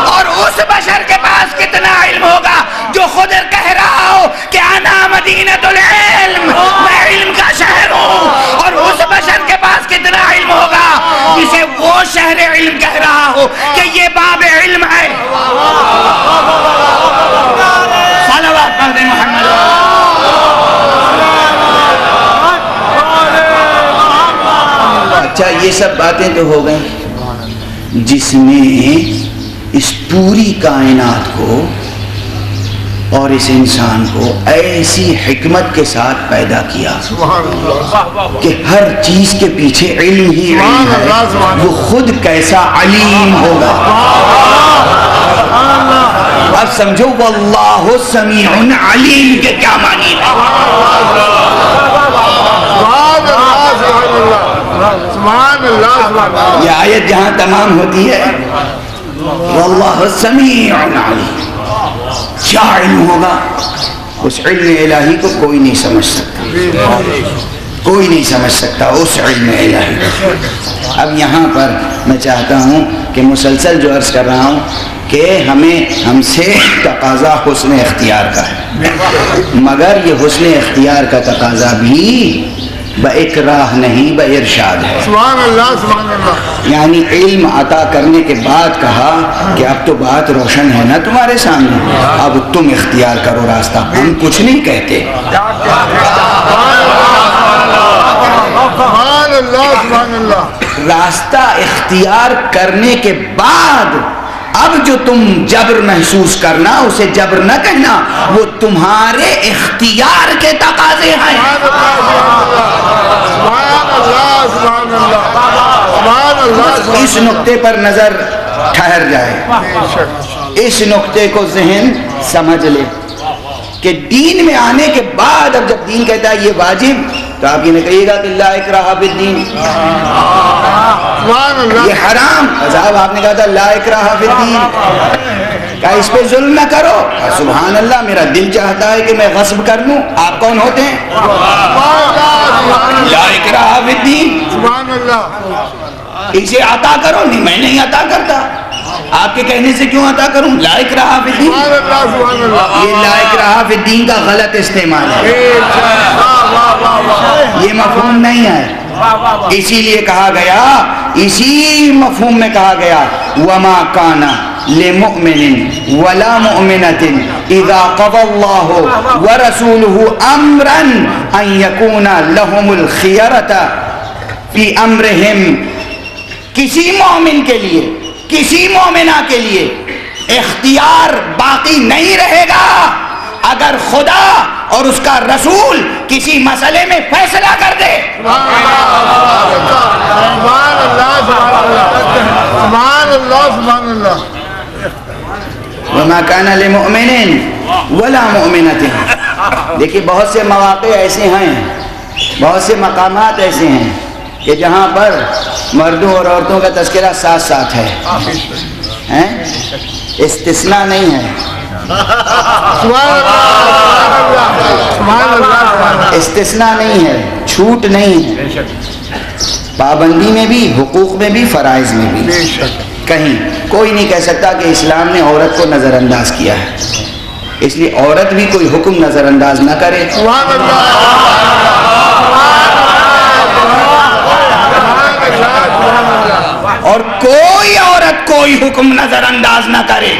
A: اور اس بشر کے پاس کتنا علم ہوگا جو خود کہہ رہا ہو کہ انا مدینۃ العلم، میں علم کا شہر ہوں. اور اس بشر کے پاس کتنا علم ہوگا جسے وہ شہر علم کہہ رہا ہو کہ یہ باب علم ہے. صلوات پڑھ دیں محمد. اچھا، یہ سب باتیں تو ہو گئی جس نے اس پوری کائنات کو اور اس انسان کو ایسی حکمت کے ساتھ پیدا کیا کہ ہر چیز کے پیچھے علم ہی علم ہے. وہ خود کیسا علیم ہوگا. اب سمجھو واللہ سمیع علیم کے کیا معنی ہے. یہ آیت جہاں تمام ہوتی ہے واللہ سمیع علیم، کیا علم ہوگا. اس علم الہی کو کوئی نہیں سمجھ سکتا، کوئی نہیں سمجھ سکتا اس علم الہی. اب یہاں پر میں چاہتا ہوں کہ مسلسل جو عرض کر رہا ہوں کہ ہم سے تقاضا حسن اختیار کا ہے، مگر یہ حسن اختیار کا تقاضا بھی بإکراہ نہیں بإرشاد ہے.
B: سبحان اللہ سبحان اللہ.
A: یعنی علم عطا کرنے کے بعد کہا کہ اب تو بات روشن ہے نا تمہارے سامنے، اب تم اختیار کرو راستہ، ہم کچھ نہیں کہتے.
B: سبحان اللہ سبحان اللہ.
A: راستہ اختیار کرنے کے بعد اب جو تم جبر محسوس کرنا اسے جبر نہ کہنا، وہ تمہارے اختیار کے تقاضے ہیں. اس نقطے پر نظر ٹھہر جائے، اس نقطے کو ذہن سمجھ لے کہ دین میں آنے کے بعد اب جب دین کہتا ہے یہ واجب، تو آپ یہ نہ کہیے گا کہ لا اکراہ فی الدین، یہ حرام. صاحب آپ نے کہا تھا لا اکراہ فی الدین، کہا اس پہ ظلم نہ کرو. سبحان اللہ، میرا دل چاہتا ہے کہ میں غصب کر لوں. آپ کون ہوتے ہیں؟ لا اکراہ فی الدین،
B: سبحان اللہ.
A: اسے عطا کرو. نہیں، میں نہیں عطا کرتا. آپ کے کہنے سے کیوں عطا کروں؟ لا اکراہ فی الدین. یہ لا اکراہ فی الدین کا غلط استعمال ہے، یہ مفہوم نہیں ہے. اسی لیے کہا گیا، اسی مفہوم میں کہا گیا وما کان لمؤمن ولا مؤمنة اذا قضى الله ورسوله امرا ان يكون لهم الخيرة في امرهم. کسی مومن کے لیے، کسی مومنہ کے لیے اختیار باقی نہیں رہے گا اگر خدا اور اس کا رسول کسی مسئلے میں فیصلہ کر دے. وما كان لمؤمن ولا مؤمنة. دیکھیے بہت سے مواقع ایسے ہیں، بہت سے مقامات ایسے ہیں کہ جہاں پر مردوں اور عورتوں کا تذکرہ ساتھ ساتھ ہے، استثناء نہیں ہے، استثناء نہیں ہے، چھوٹ نہیں ہے. پابندی میں بھی، حقوق میں بھی، فرائض میں بھی. کہیں کوئی نہیں کہہ سکتا کہ اسلام نے عورت کو نظر انداز کیا ہے. اس لیے عورت بھی کوئی حکم نظر انداز نہ کرے.
B: سبحان اللہ.
A: اور کوئی عورت کوئی حکم نظر انداز نہ کرے.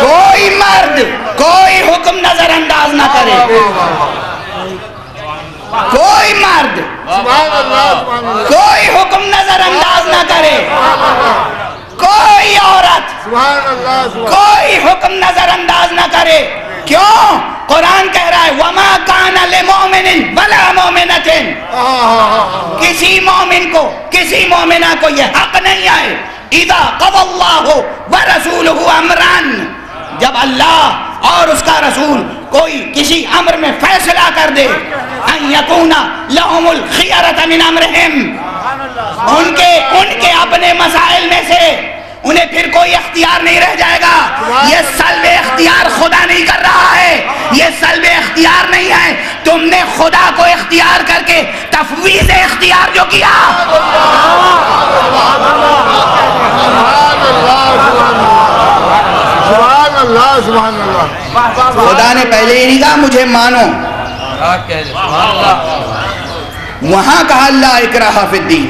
A: کوئی مرد کوئی حکم نظر انداز نہ کرے. کوئی مرد کوئی حکم نظر انداز نہ کرے. کوئی عورت کوئی حکم نظر انداز نہ کرے. کیوں؟ قرآن کہہ رہا ہے وَمَا كَانَ لِمُؤْمِنٍ وَلَا مُؤْمِنَةٍ. کسی مومن کو کسی مومنہ کو یہ حق نہیں ہے اِذَا قَضَى اللَّهُ وَرَسُولُهُ أَمْرًا، جب اللہ اور اس کا رسول کوئی کسی امر میں فیصلہ کر دے، ان یکون لہم الخیرۃ من امرہم، ان کے اپنے مسائل میں سے انہیں پھر کوئی اختیار نہیں رہ جائے گا. یہ سلب اختیار خدا نہیں کر رہا ہے، یہ سلب اختیار نہیں ہے. تم نے خدا کو اختیار کر کے تفویض اختیار جو کیا. خدا نے پہلے ہی نہیں کہا مجھے مانو، وہاں کہا لا اکراہ فی الدین.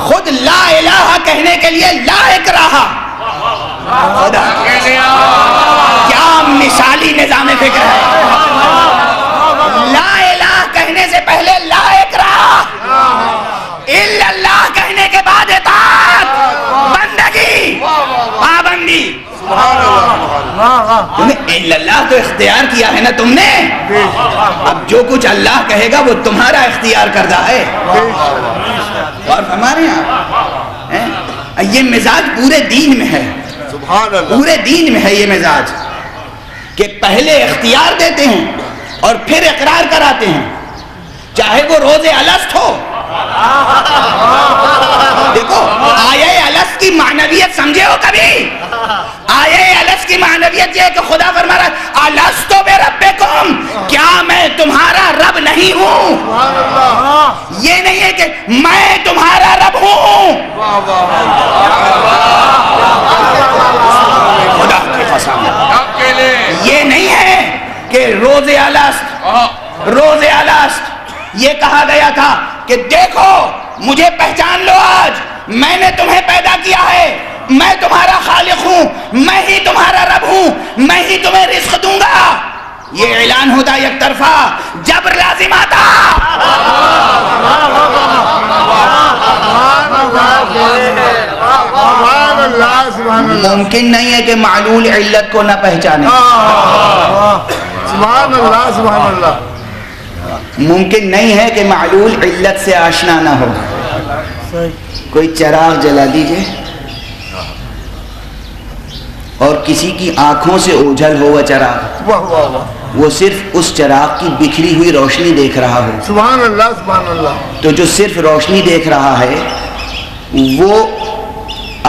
A: خود لا الہ کہنے کے لیے لا اکراہ. خدا کیا مثالی نظام فکر ہے. لا الہ کہنے سے پہلے لا اکراہ، الا اللہ کہنے کے بعد اطاعت، بندگی، پابندی. تمہیں اللہ تو اختیار کیا ہے نا تم نے، اب جو کچھ اللہ کہے گا وہ تمہارا اختیار کردہ ہے. اور ہمارے یہاں یہ مزاج پورے دین میں ہے، پورے دین میں ہے یہ مزاج کہ پہلے اختیار دیتے ہیں اور پھر اقرار کراتے ہیں، چاہے وہ روز الست ہو. دیکھو آیہ الست کی معنویت سمجھے ہو کبھی؟ آیہ الست کی معنویت یہ ہے کہ خدا فرما رہا ہے الستو بربکم، کیا میں تمہارا رب نہیں ہوں؟ یہ نہیں ہے کہ میں تمہارا رب ہوں. خدا کی قسم یہ نہیں ہے کہ روز الست یہ کہا گیا تھا کہ دیکھو مجھے پہچان لو، آج میں نے تمہیں پیدا کیا ہے، میں تمہارا خالق ہوں، میں ہی تمہارا رب ہوں، میں ہی تمہیں رزق دوں گا. یہ اعلان ہوتا یک طرفہ، جبر لازم آتا. ممکن نہیں ہے کہ معلول علت کو نہ پہچانے.
B: سبحان اللہ سبحان اللہ.
A: ممکن نہیں ہے کہ معلول علت سے آشنا نہ ہو. کوئی چراغ جلا دیجئے اور کسی کی آنکھوں سے اوجھل ہو وہ چراغ، وہ صرف اس چراغ کی بکھری ہوئی روشنی دیکھ رہا ہو.
B: سبحان اللہ سبحان اللہ.
A: تو جو صرف روشنی دیکھ رہا ہے وہ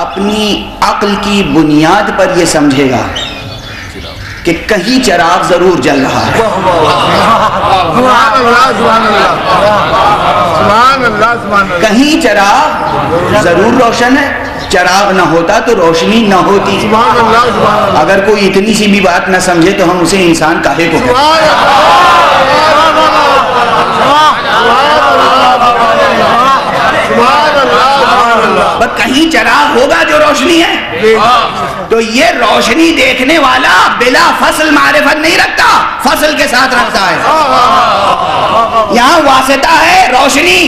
A: اپنی عقل کی بنیاد پر یہ سمجھے گا کہ کہیں چراغ ضرور جل رہا ہے. کہیں چراغ ضرور روشن ہے. چراغ نہ ہوتا تو روشنی نہ ہوتی. اگر کوئی اتنی سی بھی بات نہ سمجھے تو ہم اسے انسان کاہے کو کہتے بس کہیں چراغ ہوگا جو روشنی ہے. تو یہ روشنی دیکھنے والا بلا فصل معرفت نہیں رکھتا، فصل کے ساتھ رکھتا ہے. یہاں واسطہ ہے روشنی،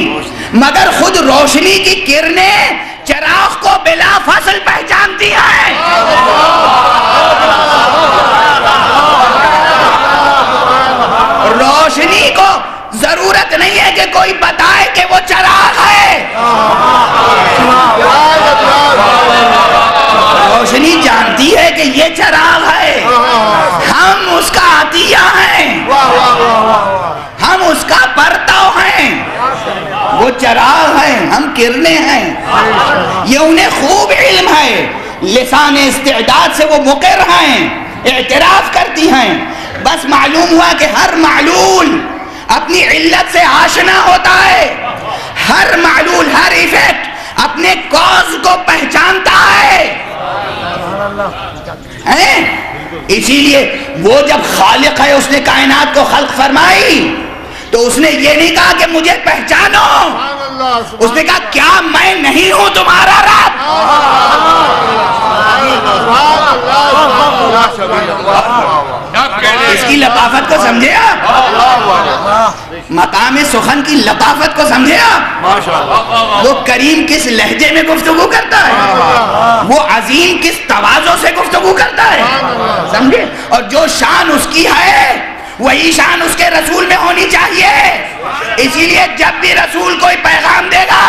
A: مگر خود روشنی کی کرنیں چراغ کو بلا فصل پہچانتی ہیں. روشنی کو ضرورت نہیں ہے کہ کوئی بتائے کہ وہ چراغ ہے. روشنی جانتی ہے کہ یہ چراغ ہے. ہم اس کا عطیہ ہیں، ہم اس کا پرتو ہیں. وہ چراغ ہیں، ہم کرنے ہیں. یہ انہیں خوب علم ہے لسان استعداد سے وہ مقر ہیں، اعتراف کرتی ہیں، بس معلوم ہوا کہ ہر معلول اپنی علت سے آشنا ہوتا ہے، ہر معلول، ہر ایفیکٹ اپنے کاز کو پہچانتا ہے۔ اسی لیے وہ جب خالق ہے، اس نے کائنات کو خلق فرمائی تو اس نے یہ نہیں کہا کہ مجھے پہچانو، اس نے کہا کیا میں نہیں ہوں تمہارا رب؟ اس کی لطافت کو سمجھے آپ؟ مقام سخن کی لطافت کو سمجھے آپ؟ وہ کریم کس لہجے میں گفتگو کرتا ہے، وہ عظیم کس تواضع سے گفتگو کرتا ہے، سمجھے؟ اور جو شان اس کی ہے وہی شان اس کے رسول میں ہونی چاہیے۔ اسی لیے جب بھی رسول کوئی پیغام دے گا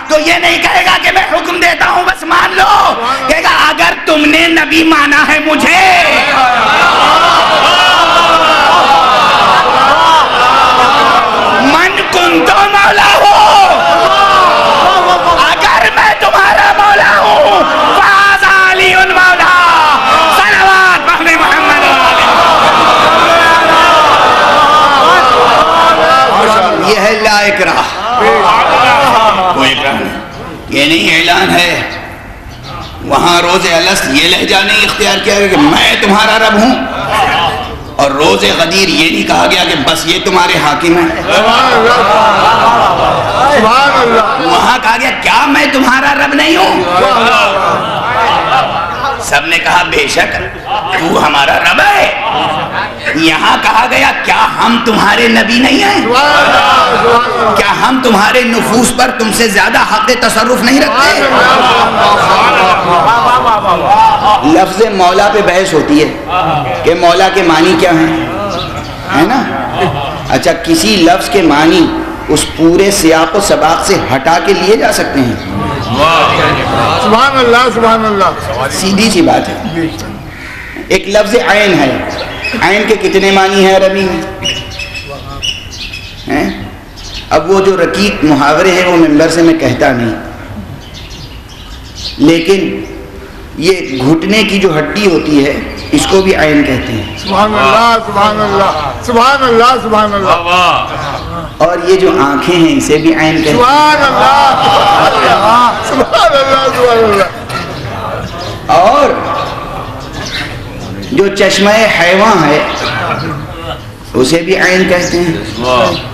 A: تو یہ نہیں کہے گا کہ میں حکم دیتا ہوں بس مان لو، کہے گا اگر تم نے نبی مانا ہے مجھے، من کنتو مولا ہو، اگر میں تمہارا مولا ہوں فاز علی مولا، صلوات بحر محمد۔ یہ ہے لا اکراہ، کوئی اکراہ نہیں، یہ نہیں اعلان ہے۔ وہاں روز الست یہ لہجہ نہیں اختیار کیا گیا کہ میں تمہارا رب ہوں، اور روز غدیر یہ نہیں کہا گیا کہ بس یہ تمہارے حاکم ہیں۔ وہاں کہا گیا کیا میں تمہارا رب نہیں ہوں؟ سب نے کہا بے شک تو ہمارا رب ہے۔ یہاں کہا گیا کیا ہم تمہارے نبی نہیں ہیں؟ کیا ہم تمہارے نفوس پر تم سے زیادہ حق تصرف نہیں رکھتے؟ لفظ مولا پہ بحث ہوتی ہے کہ مولا کے معنی کیا ہیں، ہے نا؟ اچھا، کسی لفظ کے معنی اس پورے سیاق و سباق سے ہٹا کے لیے جا سکتے ہیں؟
B: سبحان اللہ، سبحان اللہ،
A: سیدھی سی بات ہے۔ ایک لفظ عین ہے، عین کے کتنے معنی ہیں عربی میں؟ اب وہ جو رقیق محاورے ہیں وہ ممبر سے میں کہتا نہیں، لیکن یہ گھٹنے کی جو ہڈی ہوتی ہے اس کو بھی عین کہتے ہیں۔
B: سبحان اللہ، سبحان اللہ، سبحان اللہ، سبحان اللہ،
A: اور یہ جو آنکھیں ہیں اسے بھی عین کہتے ہیں۔
B: سبحان اللہ، سبحان اللہ، سبحان اللہ،
A: اور جو چشمہ حیواں ہے اسے بھی عین کہتے ہیں،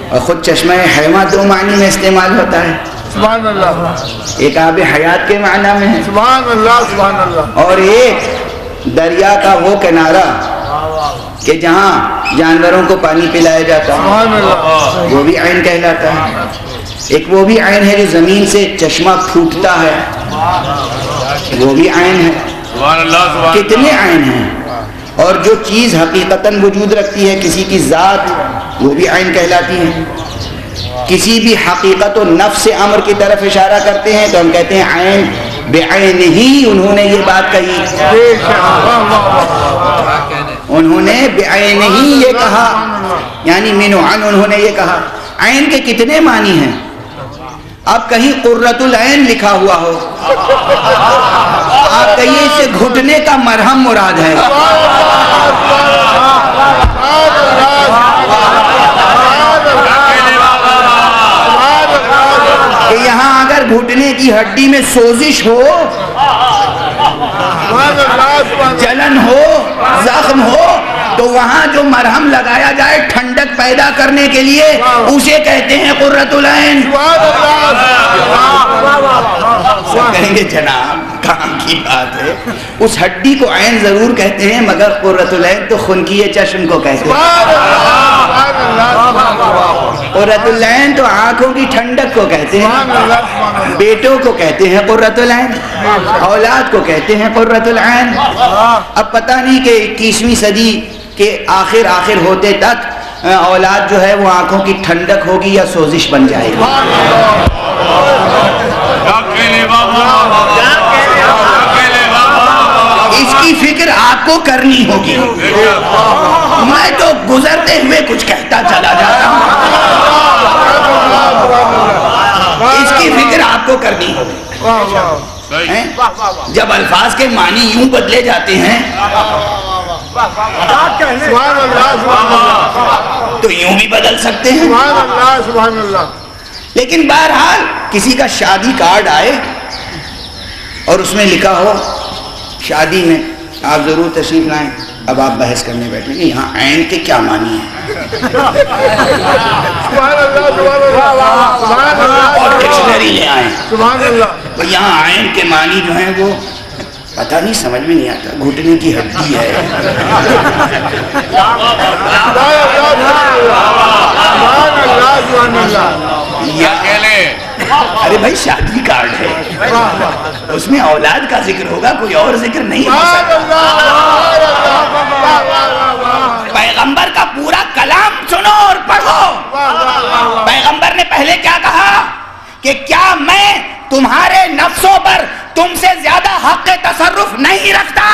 A: اور خود چشمہ حیواں دو معنی میں استعمال ہوتا ہے،
B: سبحان اللہ،
A: ایک آب حیات کے معنی میں ہے،
B: سبحان اللہ، سبحان اللہ،
A: اور ایک دریا کا وہ کنارہ کہ جہاں جانوروں کو پانی پلایا جاتا ہے،
B: سبحان اللہ،
A: وہ بھی عین کہلاتا ہے۔ ایک وہ بھی عین ہے جو زمین سے چشمہ پھوٹتا ہے، وہ بھی عین ہے۔ کتنے عین ہیں؟ اور جو چیز حقیقتاً وجود رکھتی ہے، کسی کی ذات، وہ بھی عین کہلاتی ہے۔ کسی بھی حقیقت و نفس امر کی طرف اشارہ کرتے ہیں تو ہم کہتے ہیں عین بعین ہی انہوں نے یہ بات کہی، انہوں نے بعین ہی یہ کہا، یعنی من عن انہوں نے یہ کہا۔ عین کے کتنے معنی ہیں؟ اب کہیں قرۃ العین لکھا ہوا ہو، آپ کہیے اس سے گھٹنے کا مرہم مراد ہے، کہ یہاں اگر گھٹنے کی ہڈی میں سوزش ہو، جلن ہو، زخم ہو، تو وہاں جو مرہم لگایا جائے ٹھنڈک پیدا کرنے کے لیے اسے کہتے ہیں قرۃ العین۔ کہیں گے جناب کہاں کی بات ہے، اس ہڈی کو عین ضرور کہتے ہیں مگر قرۃ العین تو خنکی چشم کو کہتے ہیں۔ قرۃ العین تو آنکھوں کی ٹھنڈک کو کہتے ہیں، بیٹوں کو کہتے ہیں قرۃ العین، اولاد کو کہتے ہیں قرۃ العین۔ اب پتہ نہیں کہ 21ویں صدی کے آخر ہوتے تک اولاد جو ہے وہ آنکھوں کی ٹھنڈک ہوگی یا سوزش بن جائے گی۔ اس کی فکر آپ کو کرنی ہوگی، میں تو گزرتے ہوئے کچھ کہتا چلا جاتا ہوں۔ اس کی فکر آپ کو کرنی ہوگی. جب الفاظ کے معنی یوں بدلے جاتے ہیں تو یوں بھی بدل سکتے ہیں. لیکن بہرحال کسی کا شادی کارڈ آئے اور اس میں لکھا ہو شادی میں آپ ضرور تشریف لائیں, اب آپ بحث کرنے بیٹھیں گے یہاں عین کے کیا معنی ہیں اور ڈکشنری لے آئیں. تو یہاں عین کے معنی جو ہیں وہ پتہ نہیں, سمجھ میں نہیں آتا, گھٹنے کی ہڈی ہے. ارے بھائی شادی کارڈ ہے, اس میں اولاد کا ذکر ہوگا, کوئی اور ذکر نہیں ہو سکتا. پیغمبر کا پورا کلام سنو اور پڑھو. پیغمبر نے پہلے کیا کہا کہ کیا میں تمہارے نفسوں پر تم سے زیادہ حق تصرف نہیں رکھتا.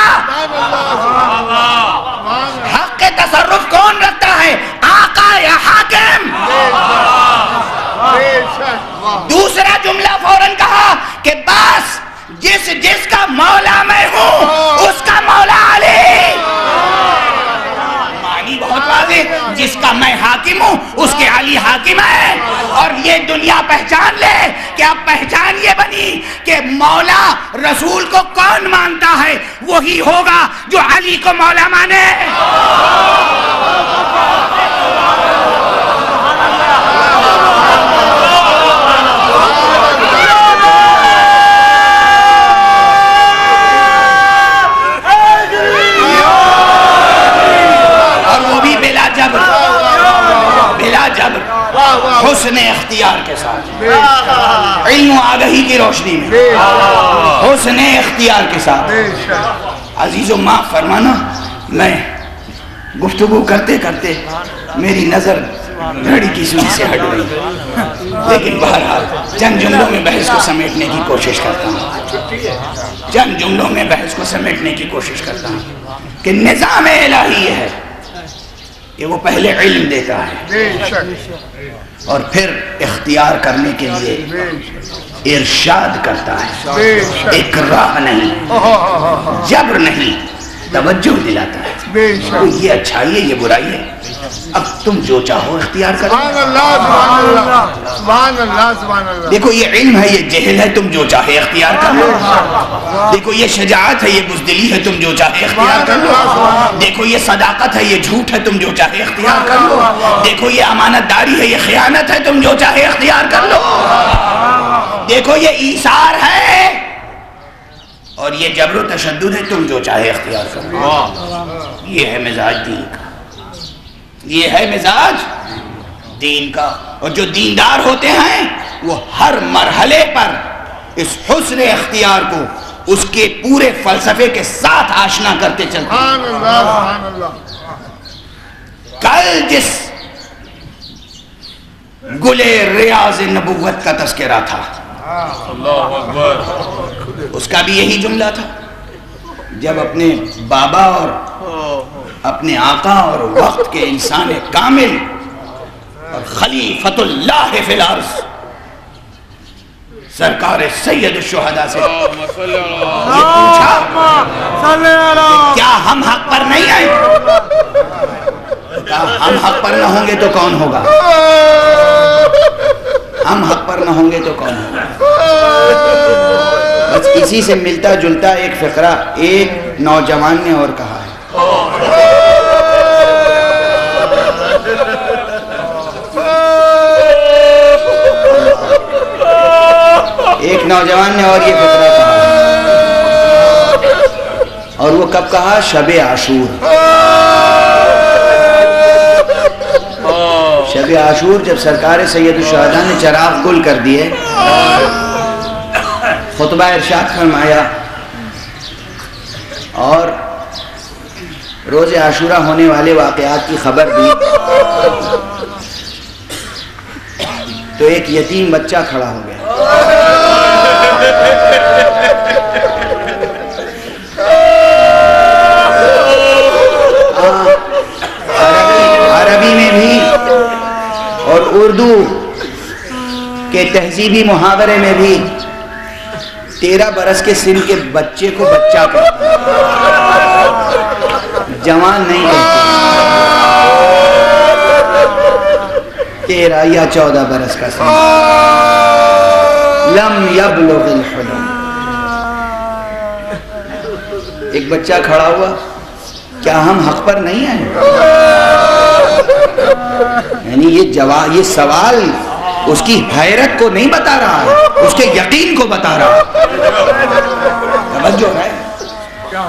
A: حق تصرف کون رکھتا ہے, آقا یا حاکم؟ دوسرا جملہ فوراً کہا کہ بس جس کا مولا میں ہوں اس کا مولا علی. معنی بہت واضح, جس کا میں حاکم ہوں اس کے علی حاکم ہے. اور یہ دنیا پہچان لے کہ اب پہچان یہ بنی کہ مولا رسول کو کون مانتا ہے, وہی ہوگا جو علی کو مولا مانے. حسن اختیار کے ساتھ, علم و آگہی کی روشنی میں حسن اختیار کے ساتھ. عزیزو معاف فرمانا, میں گفتگو کرتے کرتے میری نظر گھڑی کی سوئی سے ہٹ گئی, لیکن بہرحال چند جملوں میں بحث کو سمیٹنے کی کوشش کرتا ہوں. چند جملوں میں بحث کو سمیٹنے کی کوشش کرتا ہوں کہ نظام الہی ہے کہ وہ پہلے علم دیتا ہے اور پھر اختیار کرنے کے لیے ارشاد کرتا ہے. اکراہ نہیں, جبر نہیں, توجہ دلاتا ہے. یہ اچھائی ہے, یہ برائی ہے, اب تم جو چاہو اختیار کرو. دیکھو یہ علم ہے, یہ جہل ہے, تم جو چاہے اختیار کر لو. دیکھو یہ شجاعت ہے, یہ بزدلی ہے, تم جو چاہے اختیار کر لو. دیکھو یہ صداقت ہے, یہ جھوٹ ہے, تم جو چاہے اختیار کر لو. دیکھو یہ امانت داری ہے, یہ خیانت ہے, تم جو چاہے اختیار کر لو. دیکھو یہ ایثار ہے اور یہ جبر و تشدد ہے, تم جو چاہے اختیار کر لو. یہ ہے مزاج دین کا, یہ ہے مزاج دین کا. اور جو دیندار ہوتے ہیں وہ ہر مرحلے پر اس حسن اختیار کو اس کے پورے فلسفے کے ساتھ آشنا کرتے چلتے ہیں. کل جس گلے ریاض نبوت کا تذکرہ تھا, اس کا بھی یہی جملہ تھا. جب اپنے بابا اور اپنے آقا اور وقت کے انسان کامل اور خلیفۃ اللہ فی الارض سرکار سید الشہداء سے یہ پوچھا کیا ہم حق پر نہیں آئے؟ کہا ہم حق پر نہ ہوں گے تو کون ہوگا؟ ہم حق پر نہ ہوں گے تو کون ہوگا؟ بس اسی سے ملتا جلتا ایک فقرہ ایک نوجوان نے اور کہا ہے. ایک نوجوان نے اور یہ فقرہ کہا, اور وہ کب کہا؟ شب عاشور. شب عاشور جب سرکار سید الشہداء نے چراغ گل کر دیے, خطبہ ارشاد فرمایا اور روز عاشورہ ہونے والے واقعات کی خبر دی, تو ایک یتیم بچہ کھڑا ہو گیا. عربی میں بھی اور اردو کہ تہذیبی محاورے میں بھی 13 برس کے سن کے بچے کو بچہ کہتے ہیں، جوان نہیں کہتے، 13 یا 14 برس کا سن، لم یبلغ الحلم۔ ایک بچہ کھڑا ہوا، کیا ہم حق پر نہیں ہیں؟ یعنی یہ سوال اس کی حیرت کو نہیں بتا رہا ہے، اس کے یقین کو بتا رہا ہے۔ توجہ ہے،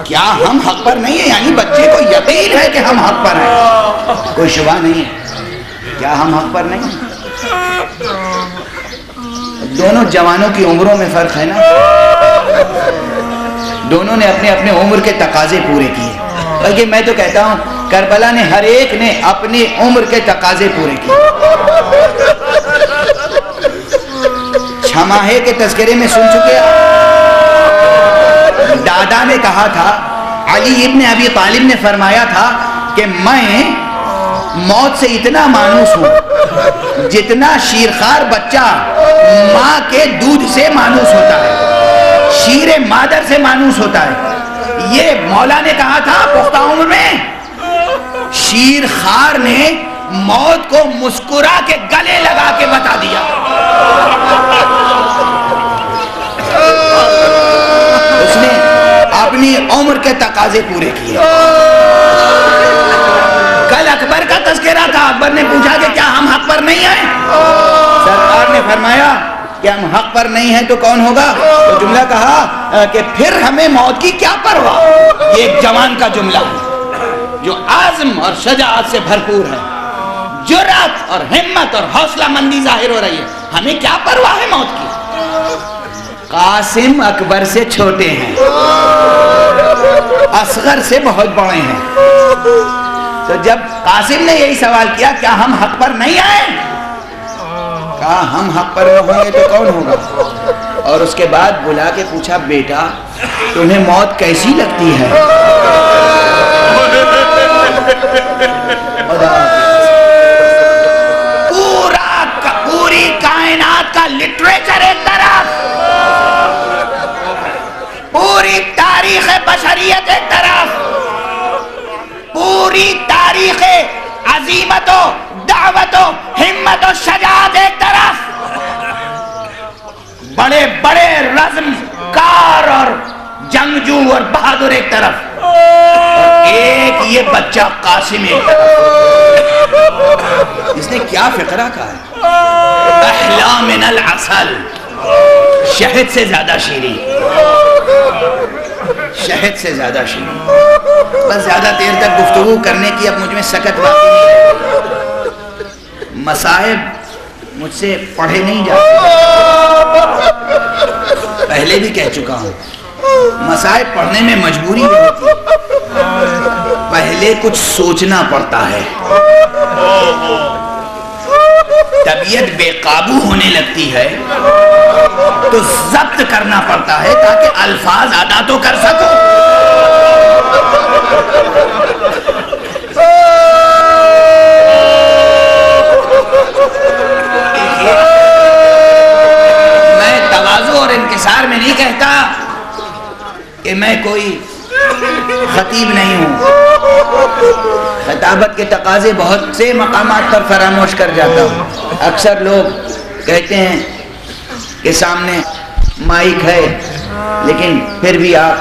A: کیا ہم حق پر نہیں ہیں؟ یعنی بچے کو یقین ہے کہ ہم حق پر ہیں، کوئی شبہ نہیں ہے، کیا ہم حق پر نہیں ہیں؟ دونوں جوانوں کی عمروں میں فرق ہے نا، دونوں نے اپنے اپنے عمر کے تقاضے پورے کیے، بلکہ میں تو کہتا ہوں کربلا نے ہر ایک نے اپنی عمر کے تقاضے پورے کیے۔ چھماہے کے تذکرے میں سن چکے، دادا نے کہا تھا، علی ابن ابی طالب نے فرمایا تھا کہ میں موت سے اتنا مانوس ہوں جتنا شیرخوار بچہ ماں کے دودھ سے مانوس ہوتا ہے، شیر مادر سے مانوس ہوتا ہے۔ یہ مولا نے کہا تھا پختہ عمر میں، شیرخوار نے موت کو مسکرا کے گلے لگا کے بتا دیا۔ اس نے اپنی عمر کے تقاضے پورے کیے۔ کل اکبر کا تذکرہ تھا، اکبر نے پوچھا کہ کیا ہم حق پر نہیں ہیں؟ سرکار نے فرمایا کہ ہم حق پر نہیں ہیں تو کون ہوگا؟ تو جملہ کہا کہ پھر ہمیں موت کی کیا پرواہ۔ یہ ایک جوان کا جملہ ہے جو عزم اور شجاعت سے بھرپور ہے، جرأت اور ہمت اور حوصلہ مندی ظاہر ہو رہی ہے، ہمیں کیا پرواہ ہے موت کی۔ قاسم اکبر سے چھوٹے ہیں، اصغر سے بہت بڑے ہیں، تو جب قاسم نے یہی سوال کیا کیا ہم حق پر نہیں آئے، کہا ہم حق پر نہ ہوں گے تو کون ہوگا؟ اور اس کے بعد بلا کے پوچھا بیٹا تمہیں موت کیسی لگتی ہے؟ پوری کائنات کا لٹریچر ایک طرف، پوری تاریخ بشریت ایک طرف، پوری تاریخ عظیمت و دعوت و ہمت و شجاعت ایک طرف، بڑے بڑے رزم کار اور جنگجو اور بہادر ایک طرف، اور ایک یہ بچہ قاسم ایک طرف۔ اس نے کیا فقرہ کہا ہے؟ احلا من العسل، شہد سے زیادہ شیریں، شہد سے زیادہ شیریں۔ بس زیادہ دیر تک گفتگو کرنے کی اب مجھ میں سکت باقی نہیں ہے، مصائب مجھ سے پڑھے نہیں جاتے، پہلے بھی کہہ چکا ہوں، مصائب پڑھنے میں مجبوری نہیں ہوتی، پہلے کچھ سوچنا پڑتا ہے، طبیعت بے قابو ہونے لگتی ہے تو ضبط کرنا پڑتا ہے تاکہ الفاظ ادا تو کر سکو۔ میں تواضع اور انکسار میں نہیں کہتا کہ میں کوئی خطیب نہیں ہوں، خطابت کے تقاضے بہت سے مقامات پر فراموش کر جاتا ہوں۔ اکثر لوگ کہتے ہیں کہ سامنے مائک ہے لیکن پھر بھی آپ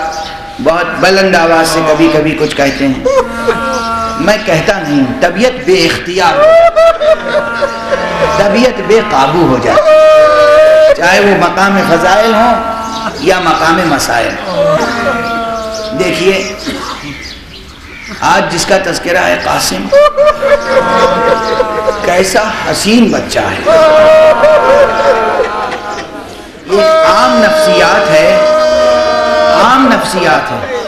A: بہت بلند آواز سے کبھی کبھی کچھ کہتے ہیں، میں کہتا نہیں ہوں، طبیعت بے اختیار، طبیعت بے قابو ہو جاتی، چاہے وہ مقام فضائل ہوں یا مقام مسائل۔ دیکھیے آج جس کا تذکرہ ہے قاسم، کیسا حسین بچہ ہے، یہ عام نفسیات ہے، عام نفسیات ہے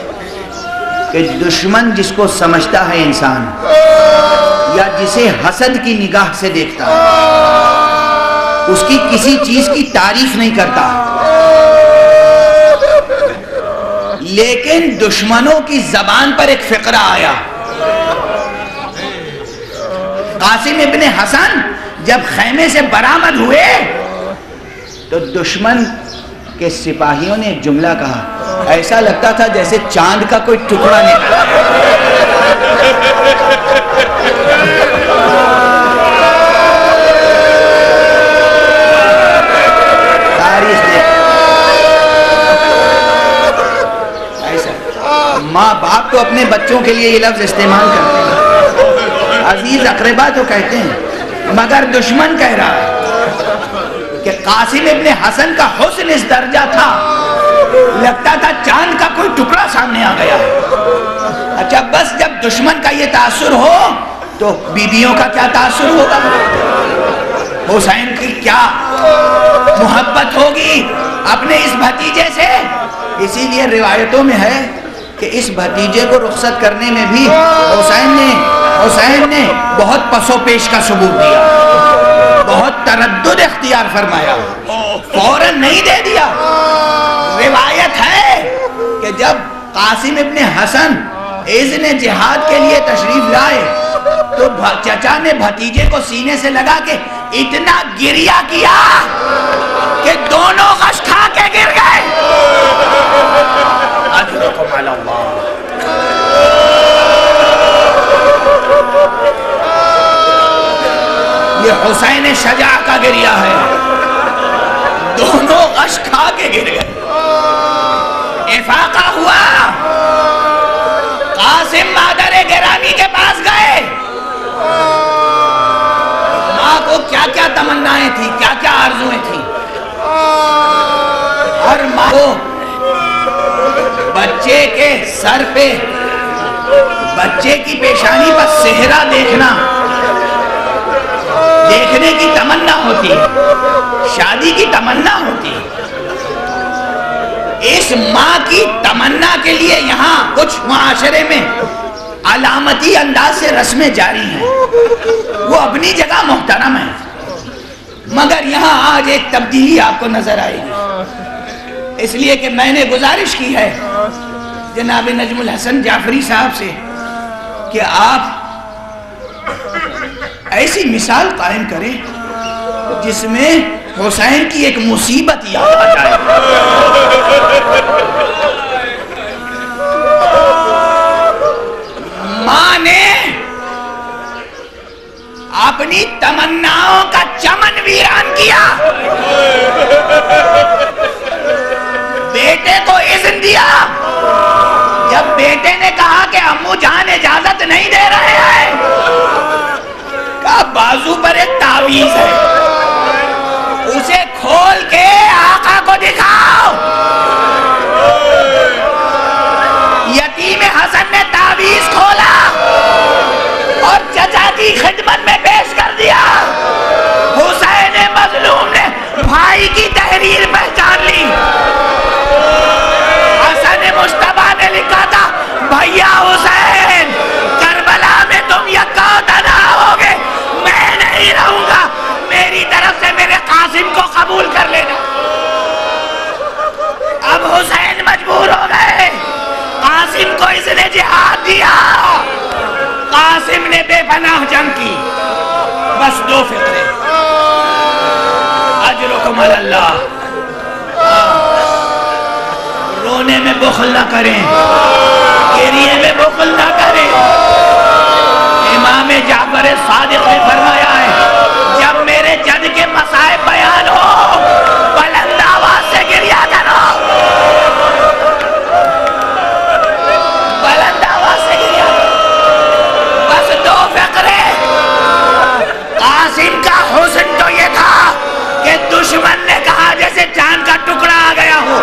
A: کہ دشمن جس کو سمجھتا ہے انسان یا جسے حسد کی نگاہ سے دیکھتا ہے اس کی کسی چیز کی تعریف نہیں کرتا، لیکن دشمنوں کی زبان پر ایک فقرہ آیا۔ قاسم ابن حسن جب خیمے سے برآمد ہوئے تو دشمن کے سپاہیوں نے ایک جملہ کہا، ایسا لگتا تھا جیسے چاند کا کوئی ٹکڑا نکلا۔ ماں باپ تو اپنے بچوں کے لیے یہ لفظ استعمال کرتے ہیں، عزیز اقربا تو کہتے ہیں، مگر دشمن کہہ رہا ہے کہ قاسم ابن حسن کا حسن اس درجہ تھا، لگتا تھا چاند کا کوئی ٹکڑا سامنے آ گیا۔ اچھا بس جب دشمن کا یہ تاثر ہو تو بیویوں کا کیا تاثر ہوگا؟ حسین کی کیا محبت ہوگی اپنے اس بھتیجے سے۔ اسی لیے روایتوں میں ہے کہ اس بھتیجے کو رخصت کرنے میں بھی حسین نے بہت پس و پیش کا ثبوت دیا، بہت تردد اختیار فرمایا، فوراً نہیں دے دیا۔ روایت ہے کہ جب قاسم ابن حسن اذن جہاد کے لیے تشریف لائے تو چچا نے بھتیجے کو سینے سے لگا کے اتنا گریہ کیا کہ دونوں غش کھا کے گر گئے۔ اجرکم علی اللہ۔ یہ حسین شجاع کا گریہ ہے، دونوں غش کھا کے گر گئے۔ افاقہ ہوا، قاسم مادر گرامی کے پاس گئے، ماں کو کیا کیا تمنائیں تھی، کیا کیا آرزویں تھیں، اور ماں کو بچے کے سر پہ، بچے کی پیشانی پر صحرا دیکھنے کی تمنا ہوتی، شادی کی تمنا ہوتی۔ اس ماں کی تمنا کے لیے یہاں کچھ معاشرے میں علامتی انداز سے رسمیں جاری ہیں، وہ اپنی جگہ محترم ہیں، مگر یہاں آج ایک تبدیلی آپ کو نظر آئے گی۔ اس لیے کہ میں نے گزارش کی ہے جناب نجم الحسن جعفری صاحب سے کہ آپ ایسی مثال قائم کریں جس میں حسین کی ایک مصیبت یاد آ جائے۔ ماں نے اپنی تمناؤں کا چمن ویران کیا، بیٹے کو اذن دیا۔ جب بیٹے نے کہا کہ امو جان اجازت نہیں دے رہے ہیں، کہا بازو پر ایک تعویذ ہے، اسے کھول کے آقا کو دکھاؤ۔ یتیم حسن نے تعویذ کھولا اور چچا کی خدمت میں پیش کر دیا۔ حسین مظلوم نے بھائی کی تحریر پہچان لی۔ حسن مصطفیٰ نے لکھا تھا، بھیا حسین کربلا میں تم یکا تنہا ہوگے، میں نہیں رہوں گا، میری طرف سے میرے قاسم کو قبول کر لینا۔ اب حسین مجبور ہو گئے، قاسم کو اس نے جہاد دیا۔ قاسم نے بے پناہ جنگ کی، بس دو فقرے، اجرکم علی اللہ۔ رونے میں بخل نہ کریں، گریے میں بخل نہ کریں۔ امام جعفر صادق نے فرمایا ہے، جب میرے جد کے مصائب بیان ہو بلند آواز سے گریہ کرو، بلند آواز سے گریہ کرو۔ بس دو فقرے۔ قاسم کا حسن تو یہ تھا کہ دشمن نے کہا جیسے چاند کا ٹکڑا آ گیا ہو،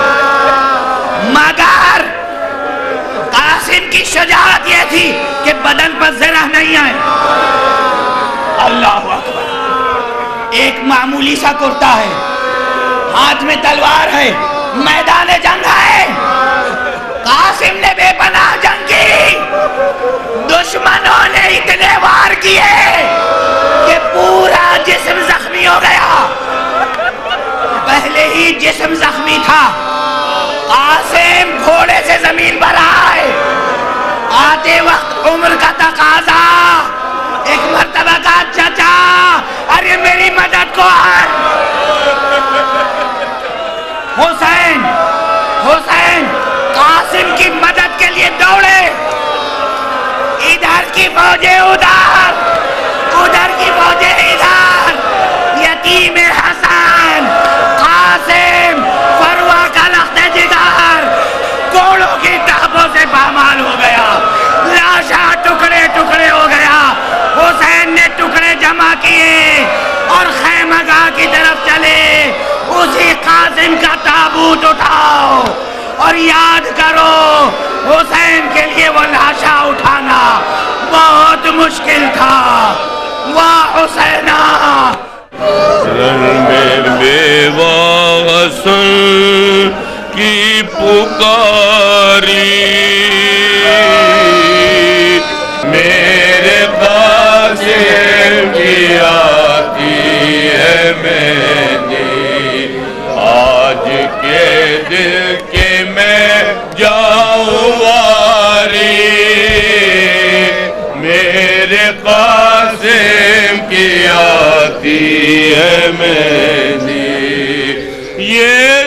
A: مگر قاسم کی شجاعت یہ تھی کہ بدن پر زرہ نہیں آئے۔ اللہ اکبر۔ ایک معمولی سا کرتا ہے، ہاتھ میں تلوار ہے، میدان جنگ ہے، قاسم نے بے پناہ جنگ کی، دشمنوں نے اتنے وار کیے کہ پورا جسم زخمی ہو گیا۔ پہلے ہی جسم زخمی تھا، قاسم گھوڑے سے زمین پر آئے، آتے وقت عمر کا تقاضا، ایک مرتبہ کہا چچا ارے میری مدد کو آئے۔
D: فوجیں ادھر، ادھر کی فوجیں ادھر، یتیم حسن، قاسم، فروہ کا لخت جگر گھوڑوں کی ٹاپوں سے پامال ہو گیا، لاشا ٹکڑے ٹکڑے ہو گیا۔ حسین نے ٹکڑے جمع کیے اور خیمہ گاہ کی طرف چلے، اسی قاسم کا تابوت اٹھاؤ اور یاد کرو حسین کے لیے وہ لاشا اٹھانا بہت مشکل تھا۔ واہ حسینہ،
E: بیوہ حسن کی پکاری، میرے قاسم کی آتی ہے مہندی، آج کے دل کے میں جاؤں واری، میرے قاسم کی آتی ہے مہندی، یہ